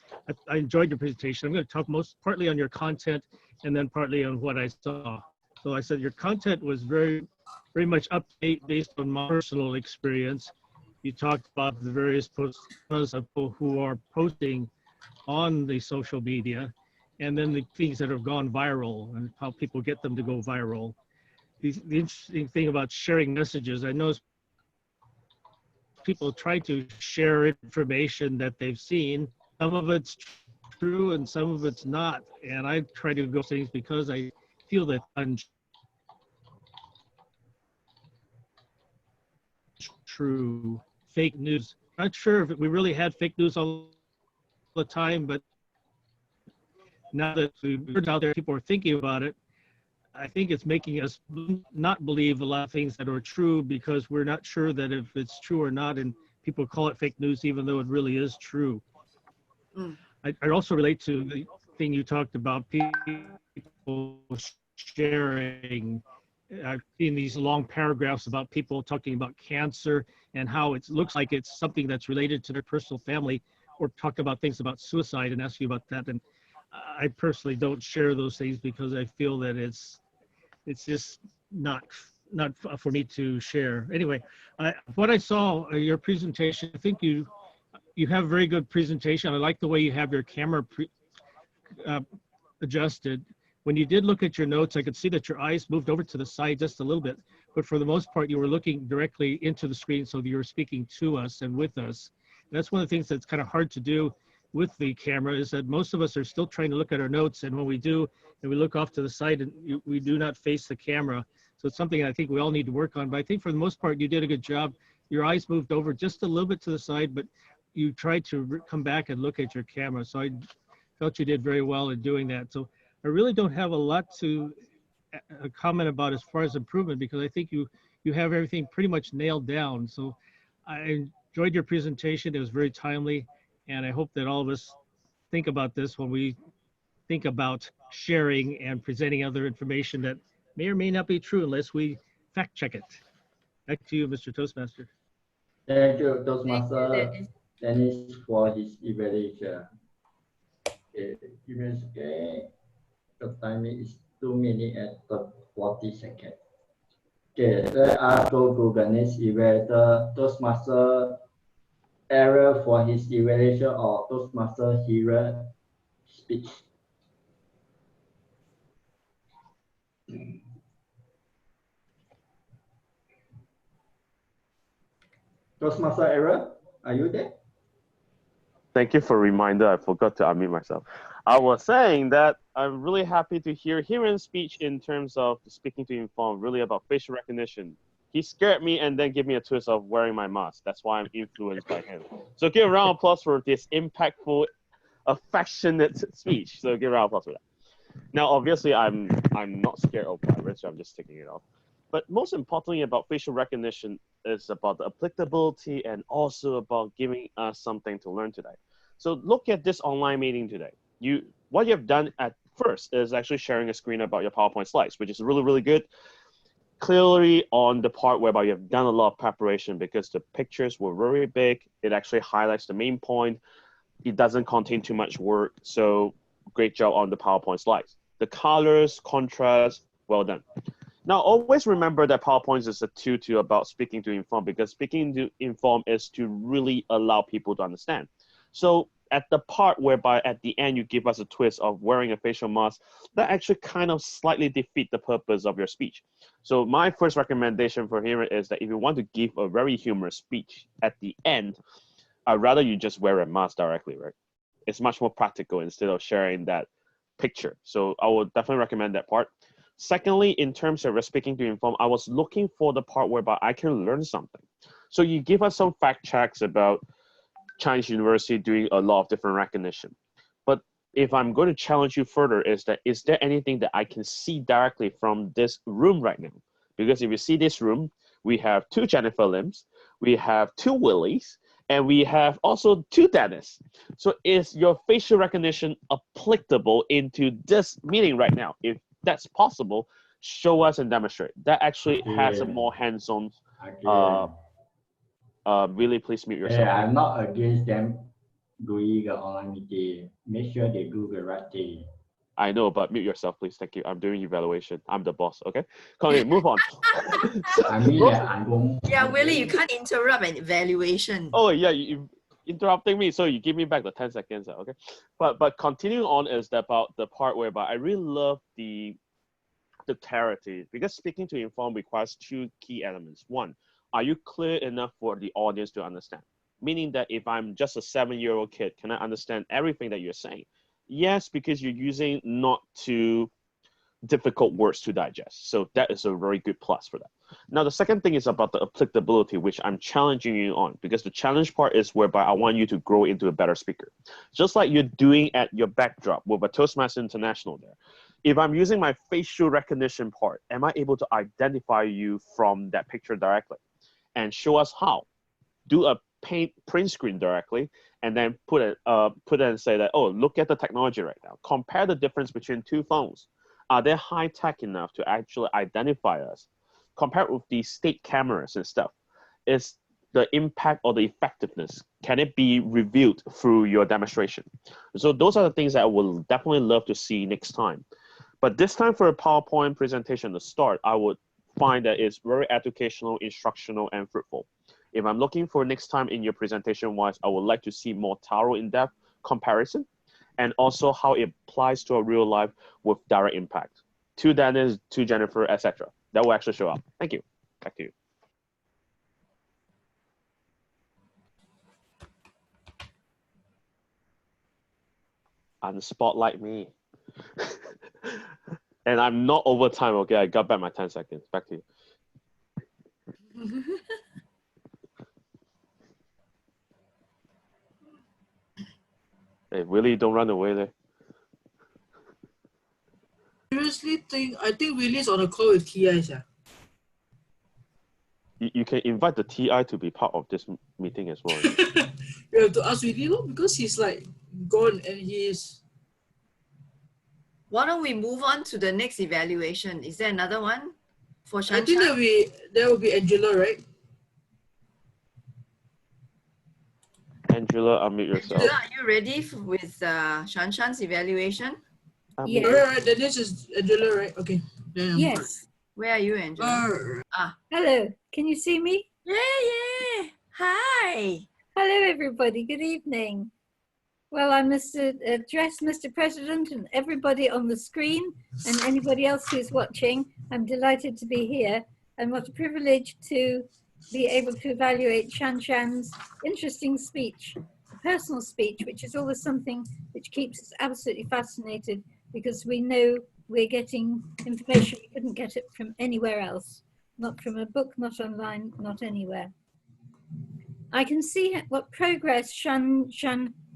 I enjoyed your presentation. I'm going to talk partly on your content and then partly on what I saw. So I said your content was very much update based on my personal experience. You talked about the various posts of people who are posting on the social media, and then the things that have gone viral and how people get them to go viral. The interesting thing about sharing messages, I noticed people try to share information that they've seen. Some of it's true and some of it's not. And I try to go things because I feel that untrue, fake news. Not sure if we really had fake news all the time, but now that we've heard out there, people are thinking about it. I think it's making us not believe a lot of things that are true because we're not sure that if it's true or not, and people call it fake news even though it really is true. I also relate to the thing you talked about, people sharing. I've seen these long paragraphs about people talking about cancer and how it looks like it's something that's related to their personal family, or talk about things about suicide and ask you about that. And I personally don't share those things because I feel that it's just not for me to share. Anyway, what I saw your presentation, I think you have a very good presentation. I like the way you have your camera adjusted. When you did look at your notes, I could see that your eyes moved over to the side just a little bit, but for the most part, you were looking directly into the screen, so you were speaking to us and with us. And that's one of the things that's kind of hard to do with the camera, is that most of us are still trying to look at our notes, and when we do, and we look off to the side, and we do not face the camera. So it's something I think we all need to work on, but I think for the most part, you did a good job. Your eyes moved over just a little bit to the side, but you tried to come back and look at your camera. So I felt you did very well in doing that. So I really don't have a lot to comment about as far as improvement, because I think you have everything pretty much nailed down. So I enjoyed your presentation. It was very timely, and I hope that all of us think about this when we think about sharing and presenting other information that may or may not be true unless we fact check it. Back to you, Mr. Toastmaster. Thank you, Toastmaster Dennis, for his evaluation. Okay, give me a second. The time is 2 minutes and 40 seconds. Okay, let us go to the next evaluator, Toastmaster error for his evaluation of Toastmaster Hiren speech. Toastmaster error, are you there? Thank you for a reminder. I forgot to unmute myself. I was saying that I'm really happy to hear Hiren's speech in terms of speaking to inform, really about facial recognition. He scared me and then gave me a twist of wearing my mask. That's why I'm influenced by him. So give a round of applause for this impactful, affectionate speech. So give a round of applause for that. Now, obviously, I'm not scared of virus, so I'm just taking it off. But most importantly about facial recognition is about the applicability and also about giving us something to learn today. So look at this online meeting today. What you have done at first is actually sharing a screen about your PowerPoint slides, which is really, really good. Clearly on the part whereby you have done a lot of preparation because the pictures were very big. It actually highlights the main point. It doesn't contain too much word. So great job on the PowerPoint slides. The colors, contrast, well done. Now, always remember that PowerPoint is a tool to about speaking to inform, because speaking to inform is to really allow people to understand. So at the part whereby at the end you give us a twist of wearing a facial mask, that actually kind of slightly defeat the purpose of your speech. So my first recommendation for here is that if you want to give a very humorous speech at the end, I'd rather you just wear a mask directly, right? It's much more practical instead of sharing that picture. So I would definitely recommend that part. Secondly, in terms of speaking to inform, I was looking for the part whereby I can learn something. So you give us some fact checks about Chinese University doing a lot of different recognition. But if I'm going to challenge you further, is there anything that I can see directly from this room right now? Because if you see this room, we have 2 Jennifer Lims, we have 2 Willies, and we have also 2 Dennis. So is your facial recognition applicable into this meeting right now? If that's possible, show us and demonstrate. That actually has a more hands-on. Really, please mute yourself. I'm not against them doing the online meeting. Make sure they do the right thing. I know, but mute yourself, please. Thank you. I'm doing evaluation. I'm the boss, okay? Come on, move on. I mean that I'm going. Yeah, Willie, you can't interrupt an evaluation. Oh, yeah, you interrupting me, so you give me back the 10 seconds, okay? But continuing on is about the part whereby I really love the clarity, because speaking to inform requires 2 key elements. One, are you clear enough for the audience to understand? Meaning that if I'm just a 7-year-old kid, can I understand everything that you're saying? Yes, because you're using not too difficult words to digest. So that is a very good plus for that. Now, the second thing is about the applicability, which I'm challenging you on, because the challenge part is whereby I want you to grow into a better speaker. Just like you're doing at your backdrop with a Toastmaster International there. If I'm using my facial recognition part, am I able to identify you from that picture directly? And show us how. Do a print screen directly, and then put it and say that, oh, look at the technology right now. Compare the difference between two phones. Are they high tech enough to actually identify us? Compared with the state cameras and stuff, is the impact or the effectiveness, can it be reviewed through your demonstration? So those are the things that I would definitely love to see next time. But this time for a PowerPoint presentation to start, I would find that it's very educational, instructional, and fruitful. If I'm looking for next time in your presentation wise, I would like to see more thorough in-depth comparison, and also how it applies to a real life with direct impact to Dennis, to Jennifer, etc. That will actually show up. Thank you. Back to you. Unspotlight me. And I'm not over time, okay? I got back my 10 seconds. Back to you. Hey, Willie, don't run away there. I think Willie's on a call with TI. You can invite the TI to be part of this meeting as well. You have to ask Willie, because he's like gone and he is. Why don't we move on to the next evaluation? Is there another one for Shan? I think there will be Angela, right? Angela, unmute yourself. Angela, are you ready with Shan's evaluation? Yes. Alright, then this is Angela, right? Okay. Then Yes. Where are you, Angela? Hello. Can you see me? Yeah. Hi. Hello, everybody. Good evening. Well, I must address Mr. President and everybody on the screen and anybody else who's watching. I'm delighted to be here, and what a privilege to be able to evaluate Shan's interesting speech, a personal speech, which is always something which keeps us absolutely fascinated, because we know we're getting information we couldn't get it from anywhere else, not from a book, not online, not anywhere. I can see what progress Shan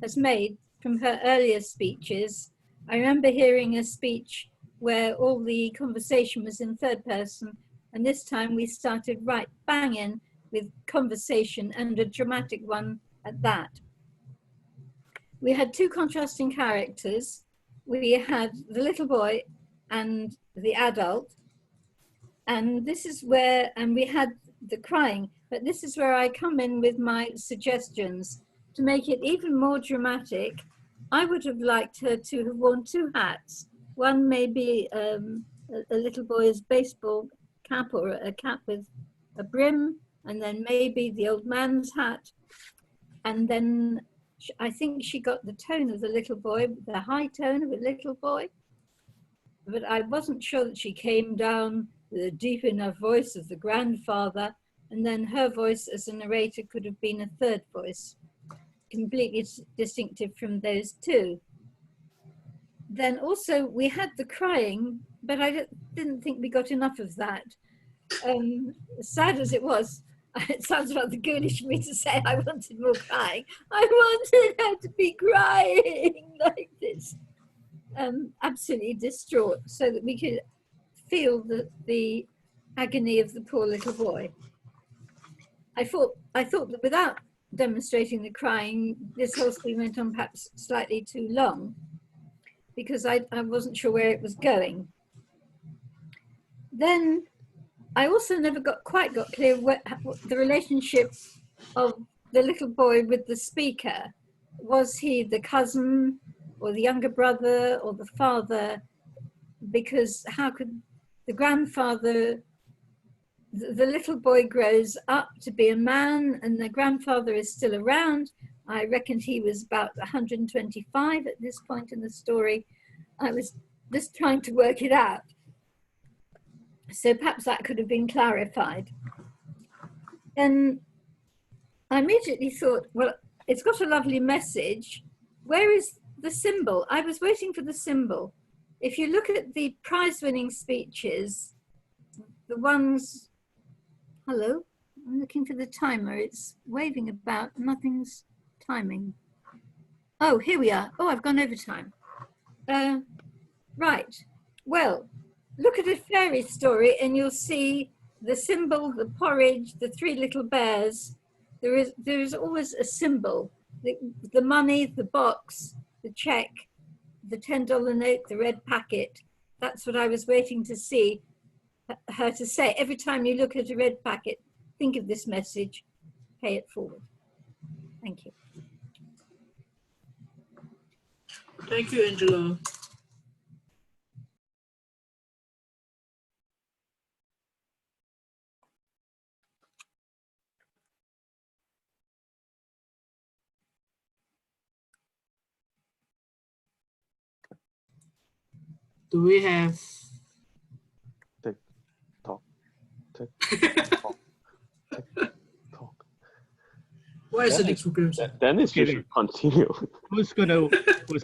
has made from her earlier speeches. I remember hearing a speech where all the conversation was in third person, and this time we started right bang in with conversation, and a dramatic one at that. We had two contrasting characters. We had the little boy and the adult, and this is where, and we had the crying, but this is where I come in with my suggestions. To make it even more dramatic, I would have liked her to have worn two hats. One maybe a little boy's baseball cap, or a cap with a brim, and then maybe the old man's hat. And then I think she got the tone of the little boy, the high tone of a little boy. But I wasn't sure that she came down with a deep enough voice of the grandfather, and then her voice as a narrator could have been a third voice, completely distinctive from those two. Then also we had the crying, but I didn't think we got enough of that. Sad as it was, it sounds rather ghoulish for me to say I wanted more crying. I wanted her to be crying like this, absolutely distraught, so that we could feel the agony of the poor little boy. I thought that without demonstrating the crying, this whole scene went on perhaps slightly too long, because I wasn't sure where it was going. Then I also never quite got clear what the relationship of the little boy with the speaker. Was he the cousin, or the younger brother, or the father? Because how could the grandfather, the little boy grows up to be a man, and the grandfather is still around. I reckoned he was about 125 at this point in the story. I was just trying to work it out. So perhaps that could have been clarified. And I immediately thought, well, it's got a lovely message. Where is the symbol? I was waiting for the symbol. If you look at the prize-winning speeches, the ones, hello, I'm looking for the timer. It's waving about, nothing's timing. Oh, here we are. Oh, I've gone over time. Right, well, look at a fairy story and you'll see the symbol, the porridge, the three little bears. There is always a symbol. The money, the box, the check, the $10 note, the red packet. That's what I was waiting to see her to say. Every time you look at a red packet, think of this message, pay it forward. Thank you. Thank you, Angela. Do we have Tick, tock, tick, tock, tick, tock. what is the next program? Sir? Dennis, you should continue. Was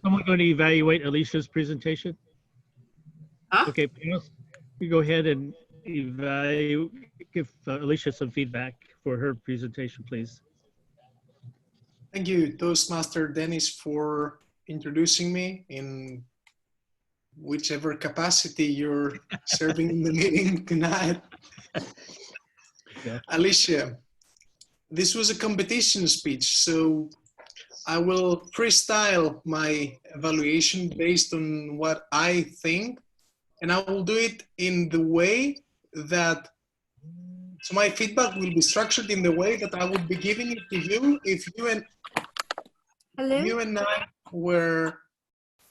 someone going to evaluate Alicia's presentation? Huh? Okay, Panos, you go ahead and give Alicia some feedback for her presentation, please. Thank you, Toastmaster Dennis, for introducing me in whichever capacity you're serving in the meeting tonight. Yeah. Alisha, this was a competition speech, so I will freestyle my evaluation based on what I think, and I will do it in the way that, so my feedback will be structured in the way that I would be giving it to you if you and I were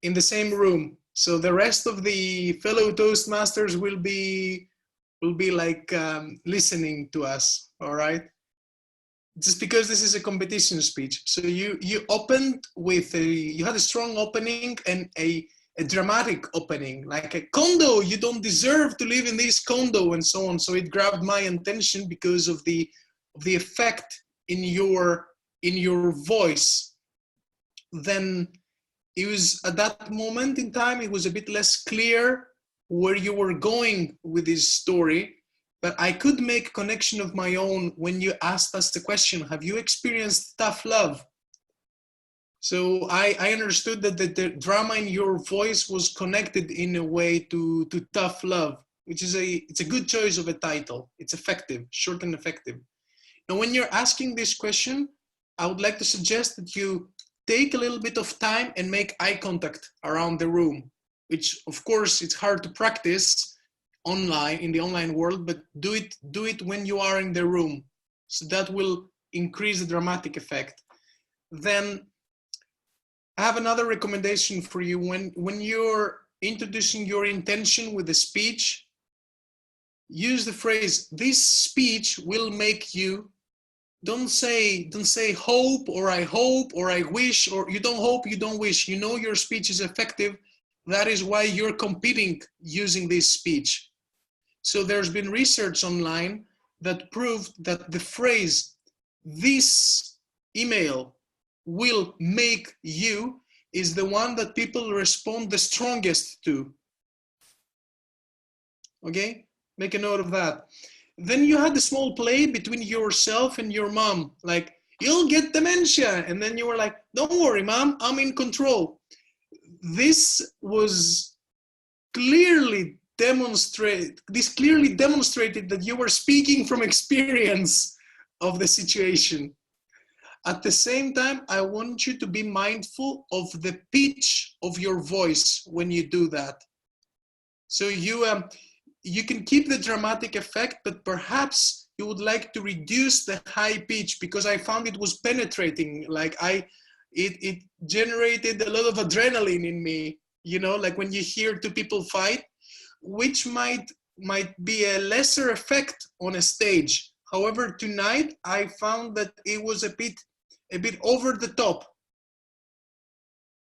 in the same room. So the rest of the fellow Toastmasters will be like listening to us, all right? Just because this is a competition speech. So you opened with you had a strong opening and a dramatic opening, like a condo, you don't deserve to live in this condo and so on. So it grabbed my attention because of the effect in your voice. Then it was at that moment in time, it was a bit less clear where you were going with this story, but I could make a connection of my own when you asked us the question, have you experienced tough love? So I understood that the drama in your voice was connected in a way to tough love, which is it's a good choice of a title. It's effective, short and effective. Now, when you're asking this question, I would like to suggest that you take a little bit of time and make eye contact around the room, which of course it's hard to practice online in the online world, but do it when you are in the room. So that will increase the dramatic effect. Then I have another recommendation for you. When you're introducing your intention with the speech, use the phrase, this speech will make you. Don't say hope or I wish, or you don't hope, you don't wish. You know your speech is effective. That is why you're competing using this speech. So there's been research online that proved that the phrase, this email will make you, is the one that people respond the strongest to. Okay, make a note of that. Then you had a small play between yourself and your mom, like, you'll get dementia. And then you were like, don't worry, mom, I'm in control. This clearly demonstrated that you were speaking from experience of the situation. At the same time, I want you to be mindful of the pitch of your voice when you do that. So you can keep the dramatic effect, but perhaps you would like to reduce the high pitch, because I found it was penetrating. Like it generated a lot of adrenaline in me, you know, like when you hear two people fight, which might be a lesser effect on a stage. However, tonight I found that it was a bit over the top.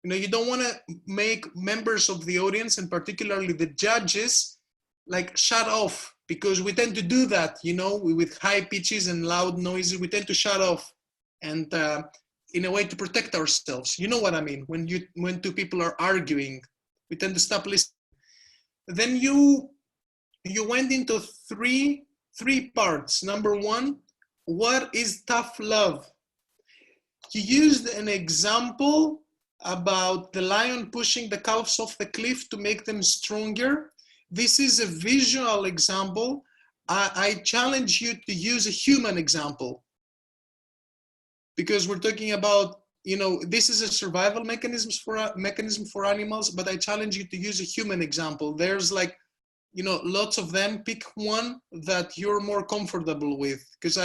You know, you don't want to make members of the audience, and particularly the judges, like shut off because we tend to do that, you know, with high pitches and loud noises, we tend to shut off and in a way to protect ourselves. You know what I mean? When two people are arguing, we tend to stop listening. Then you went into three parts. Number one, what is tough love? You used an example about the lion pushing the calves off the cliff to make them stronger. This is a visual example. I challenge you to use a human example, because we're talking about, you know, this is a survival mechanism for animals, but I challenge you to use a human example. There's like, you know, lots of them. Pick one that you're more comfortable with, because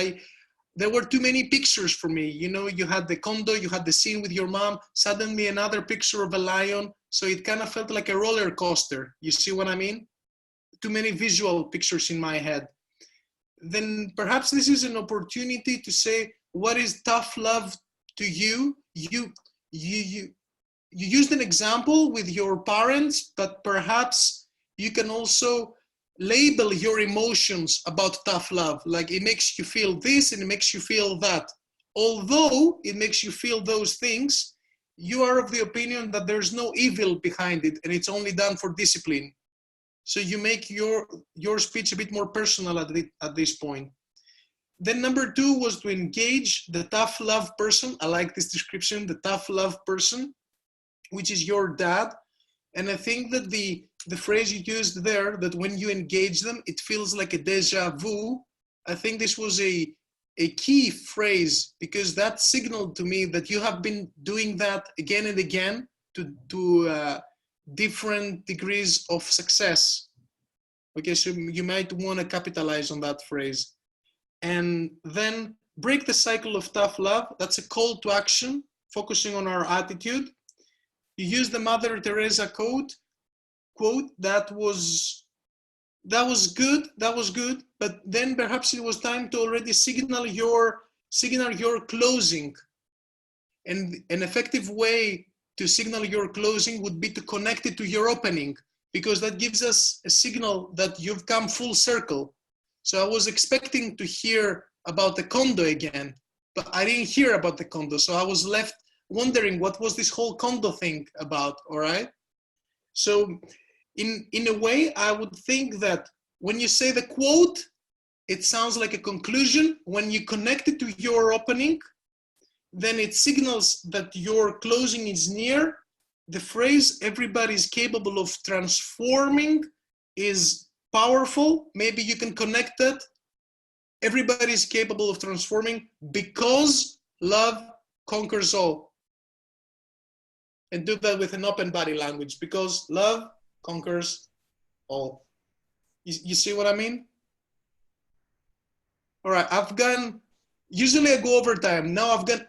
there were too many pictures for me. You know, you had the condo, you had the scene with your mom, suddenly another picture of a lion. So it kind of felt like a roller coaster. You see what I mean? Too many visual pictures in my head. Then perhaps this is an opportunity to say, what is tough love to you? You used an example with your parents, but perhaps you can also label your emotions about tough love. Like, it makes you feel this and it makes you feel that. Although it makes you feel those things, you are of the opinion that there's no evil behind it and it's only done for discipline. So you make your speech a bit more personal at this point. Then number two was to engage the tough love person. I like this description, the tough love person, which is your dad. And I think that the phrase you used there, that when you engage them, it feels like a deja vu. I think this was a key phrase, because that signaled to me that you have been doing that again and again to different degrees of success. Okay, so you might want to capitalize on that phrase. And then break the cycle of tough love. That's a call to action, focusing on our attitude. You use the Mother Teresa quote. That was good. But then perhaps it was time to already signal your closing. And an effective way to signal your closing would be to connect it to your opening, because that gives us a signal that you've come full circle. So I was expecting to hear about the condo again, but I didn't hear about the condo. So I was left wondering, what was this whole condo thing about, all right? So in a way, I would think that when you say the quote, it sounds like a conclusion. When you connect it to your opening, then it signals that your closing is near. The phrase, everybody is capable of transforming, is powerful. Maybe you can connect that. Everybody is capable of transforming because love conquers all. And do that with an open body language, because love conquers all. You see what I mean? All right, usually I go overtime. Now I've gone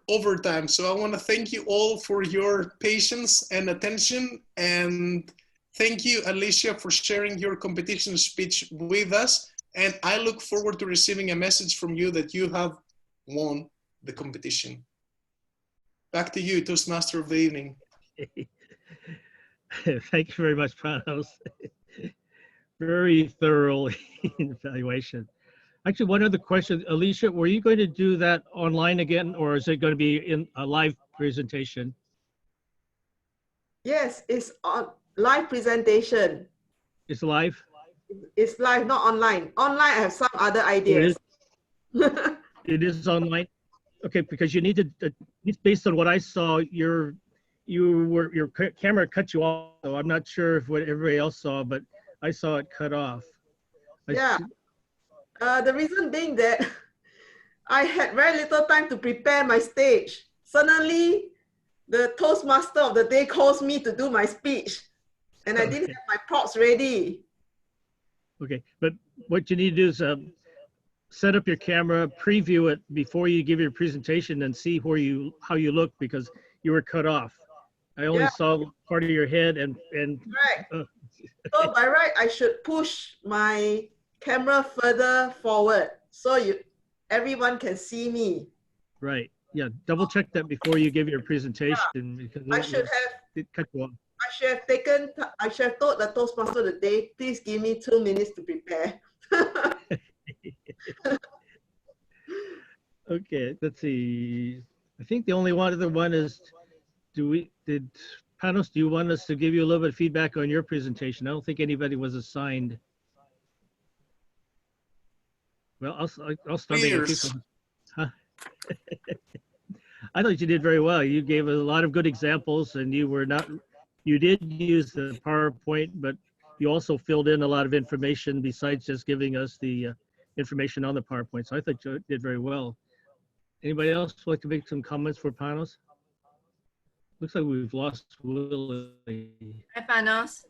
overtime. So I want to thank you all for your patience and attention. And thank you, Alisha, for sharing your competition speech with us. And I look forward to receiving a message from you that you have won the competition. Back to you, Toastmaster of the evening. Thank you very much, Panos. Very thorough evaluation. Actually, one other question, Alisha, were you going to do that online again, or is it going to be in a live presentation? Yes, it's on live presentation. It's live? It's live, not online. Online, I have some other ideas. It is online? Okay, because you need to, based on what I saw, your camera cut you off, so I'm not sure if what everybody else saw, but I saw it cut off. Yeah. The reason being that I had very little time to prepare my stage. Suddenly, the Toastmaster of the day calls me to do my speech, and I didn't have my props ready. Okay, but what you need to do is set up your camera, preview it before you give your presentation, and see how you look, because you were cut off. I only saw part of your head and right. So by right, I should push my camera further forward so everyone can see me. Right. Yeah. Double check that before you give your presentation. Because it cut you off. I should have told the Toastmaster of the day, please give me 2 minutes to prepare. Okay, let's see. I think the only one other one is, did Panos, do you want us to give you a little bit of feedback on your presentation? I don't think anybody was assigned. Well, I'll start making people. Huh? I thought you did very well. You gave a lot of good examples, and you did use the PowerPoint, but you also filled in a lot of information besides just giving us the information on the PowerPoint. So I thought you did very well. Anybody else like to make some comments for Panos? Looks like we've lost Willie. Hi, Panos.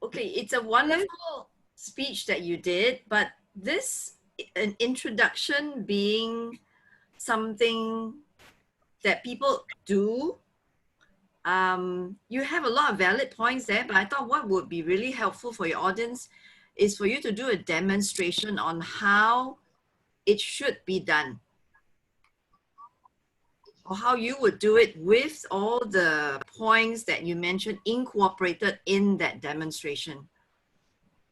Okay, it's a wonderful speech that you did, but an introduction being something that people do, you have a lot of valid points there, but I thought what would be really helpful for your audience is for you to do a demonstration on how it should be done, or how you would do it with all the points that you mentioned incorporated in that demonstration.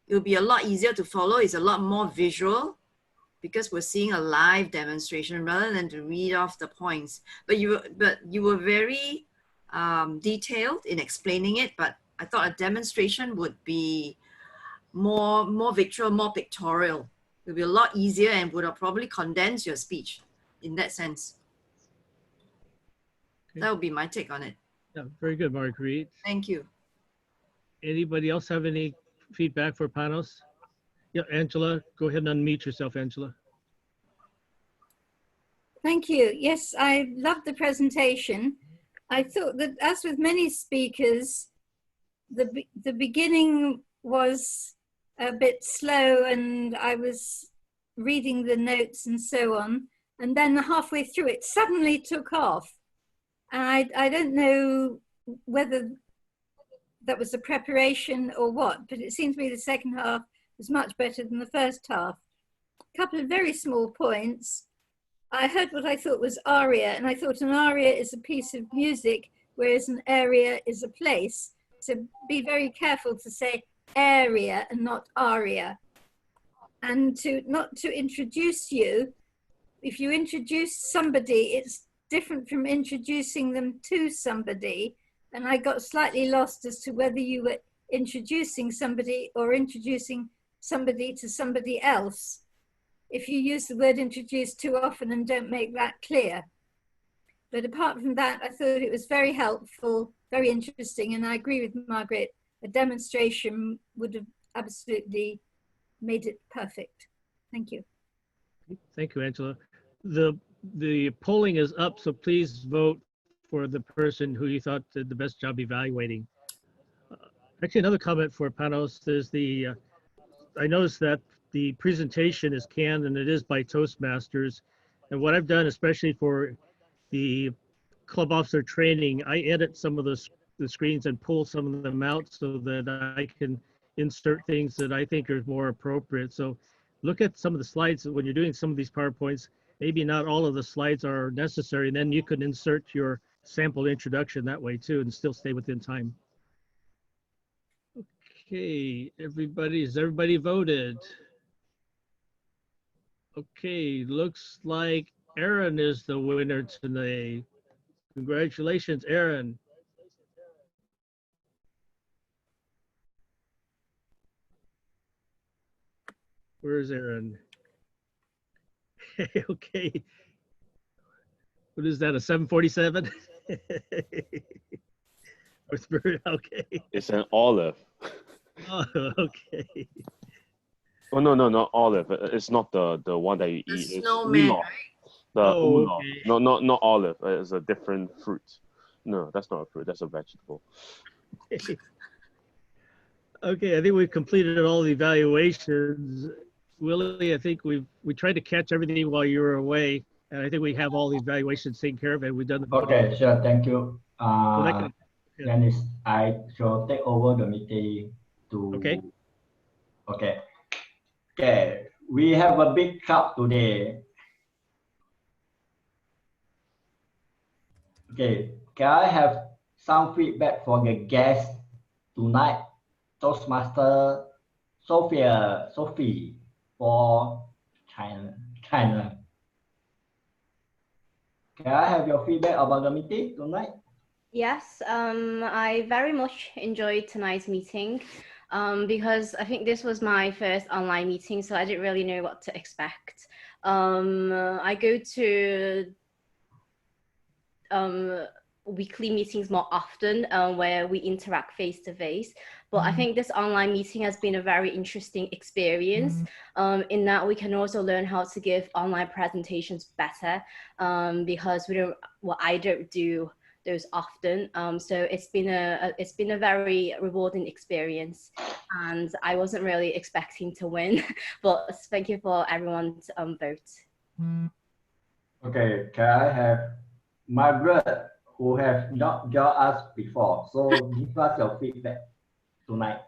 It'll be a lot easier to follow. It's a lot more visual because we're seeing a live demonstration rather than to read off the points. But you were very detailed in explaining it, but I thought a demonstration would be more visual, more pictorial. It'll be a lot easier and would have probably condensed your speech in that sense. Okay. That would be my take on it. Yeah, very good, Marguerite. Thank you. Anybody else have any feedback for Panos? Yeah, Angela, go ahead and unmute yourself, Angela. Thank you. Yes, I loved the presentation. I thought that, as with many speakers, the beginning was a bit slow and I was reading the notes and so on. And then halfway through it suddenly took off. And I don't know whether that was the preparation or what, but it seems to me the second half was much better than the first half. A couple of very small points. I heard what I thought was aria, and I thought an aria is a piece of music, whereas an area is a place. So be very careful to say area and not aria. And not to introduce you, if you introduce somebody, it's different from introducing them to somebody. And I got slightly lost as to whether you were introducing somebody or introducing somebody to somebody else. If you use the word introduce too often and don't make that clear. But apart from that, I thought it was very helpful, very interesting. And I agree with Margaret, a demonstration would have absolutely made it perfect. Thank you. Thank you, Angela. The polling is up, so please vote for the person who you thought did the best job evaluating. Actually, another comment for Panos is I noticed that the presentation is canned and it is by Toastmasters. And what I've done, especially for the club officer training, I edit some of the screens and pull some of them out so that I can insert things that I think are more appropriate. So look at some of the slides when you're doing some of these PowerPoints. Maybe not all of the slides are necessary, and then you can insert your sample introduction that way too and still stay within time. Okay, has everybody voted? Okay, looks like Aaron is the winner today. Congratulations, Aaron. Where's Aaron? Okay. What is that, a 747? Okay. It's an olive. Oh, okay. Oh no, not olive. It's not the one that you eat. The snowman, right? The Oh, okay. okay. Not olive. It's a different fruit. No, that's not a fruit. That's a vegetable. Okay, I think we've completed all the evaluations. Willie, I think we tried to catch everything while you were away, and I think we have all the evaluations taken care of, and we've done the voting. Okay, sure. Thank you. yeah. Dennis, I shall take over the meeting to. Okay. Okay. Okay. We have a big crowd today. Okay. Can I have some feedback for the guests tonight? Toastmaster Sophie, for China. Can I have your feedback about the meeting tonight? Yes, I very much enjoyed tonight's meeting because I think this was my first online meeting, so I didn't really know what to expect. I go to weekly meetings more often where we interact face to face, but I think this online meeting has been a very interesting experience in that we can also learn how to give online presentations better because I don't do those often. So it's been a very rewarding experience, and I wasn't really expecting to win, but thank you for everyone's vote. Okay, can I have Margaret, who have not joined us before? So give us your feedback tonight.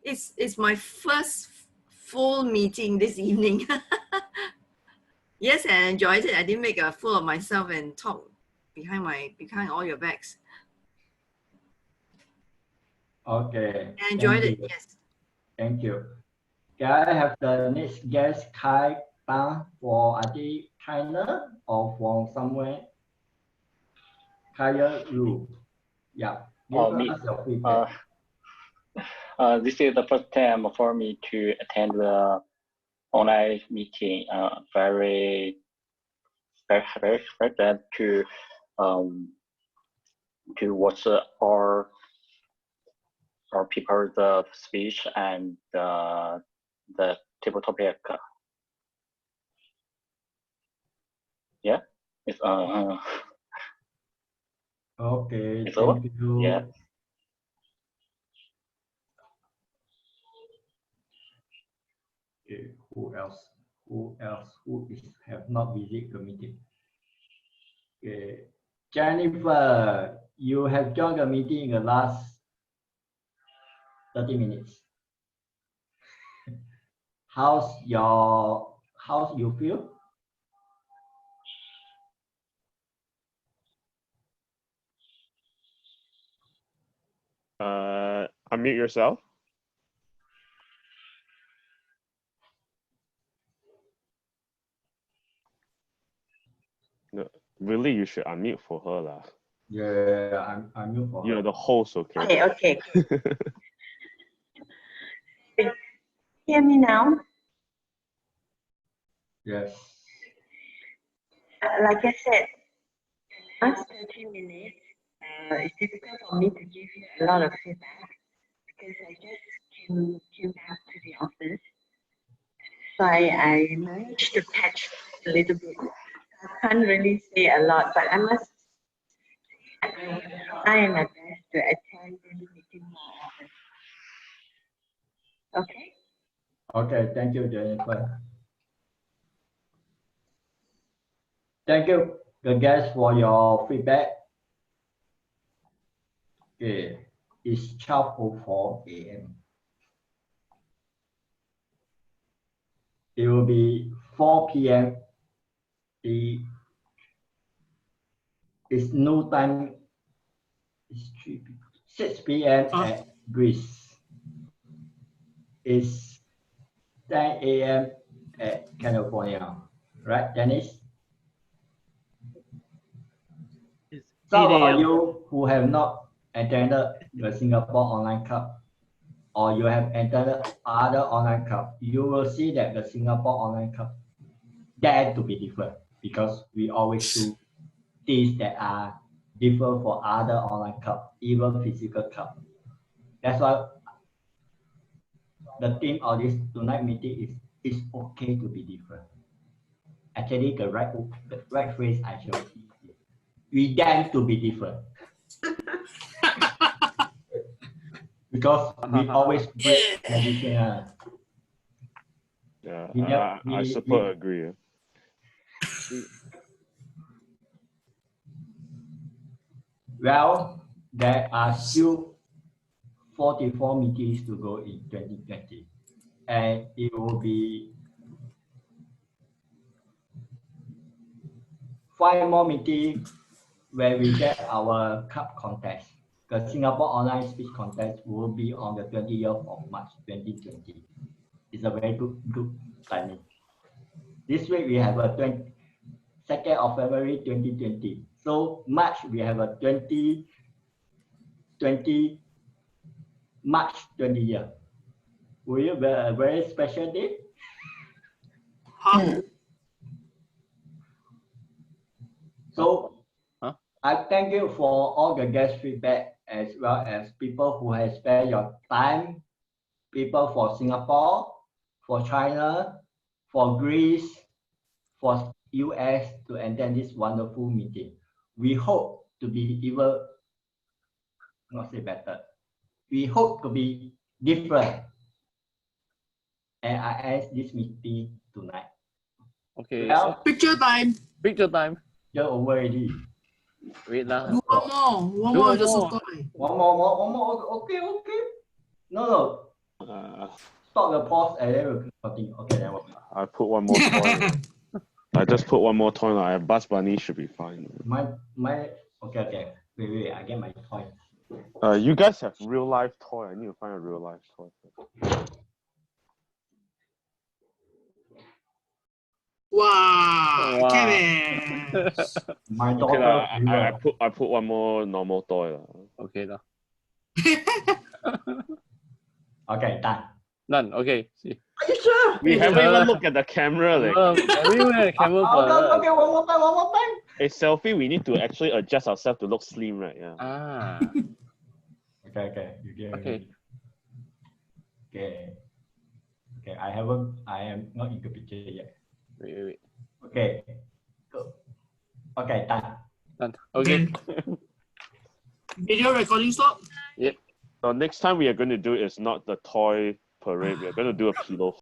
It's my first full meeting this evening. Yes, I enjoyed it. I didn't make a fool of myself and talk behind all your backs. Okay. I enjoyed it. You. Yes. Thank you. Can I have the next guest, Kai Tan, for I think China or from somewhere? Kaya Lu. Yeah. Give us your feedback. This is the first time for me to attend the online meeting. Very glad to watch our people's speech and the table topic. Yeah, it's okay. It's thank over? you. Yeah. Okay, who else? Who have not visited the meeting? Okay, Jennifer, you have joined the meeting in the last 30 minutes. How's you feel? Unmute yourself. No, really, you should unmute for her lah. Yeah, I'm mute for her. You're the host, okay? Okay. Hear me now? Yes. Like I said, last 30 minutes, it's difficult for me to give you a lot of feedback because I just came back to the office. So I managed to catch a little bit. I can't really say a lot, but I must try my best to attend this meeting more often. Okay? Okay, thank you, Jennifer. Thank you, the guests, for your feedback. Okay, it's 12:04 a.m. It will be 4 p.m. It's no time. It's 6 p.m. at Greece. It's 10 a.m. at California, right, Dennis? Some of you who have not attended the Singapore Online Club, or you have attended other online club, you will see that the Singapore Online Club dare to be different because we always do things that are different for other online club, even physical club. That's why the theme of this tonight meeting is it's okay to be different. Actually, the right phrase I should use is we dare to be different. Because we always break tradition. Yeah, I super agree. Well, there are still 44 meetings to go in 2020, and it will be 5 more meetings where we get our cup contest. The Singapore Online Speech Contest will be on the 20th of March 2020. It's a very good timing. This week we have a 2nd of February 2020. So March we have a 2020 March 20 year. Will you be a very special day? So I thank you for all the guest feedback as well as people who have spent your time, people for Singapore, for China, for Greece, for US to attend this wonderful meeting. We hope to be even, not say better, we hope to be different. And I end this meeting tonight. Okay. Well, Picture time. Picture time. You're over already. Wait lah. Do one more with the soft toy. One more. Okay. No. Stop the pause and then we'll continue. Okay, then I put one more toy. I just put one more toy. I have Buzz Bunny, should be fine. Okay. Wait, I get my toy. You guys have real life toy. I need to find a real life toy. Wow, Kevin. My Okay, daughter. I put one more normal toy. Okay lah. Okay, done. Done. Okay. See. Are you sure? We haven't even looked at the camera. Like. Everywhere camera. Okay, one more time. Hey, selfie, we need to actually adjust ourselves to look slim, right? Yeah. Ah. Okay. Okay. Okay. I am not in the picture yet. Wait. Okay. Go. Okay, done. Okay. Video recording stop. Yep. So next time we are going to do is not the toy parade. We are going to do a pillow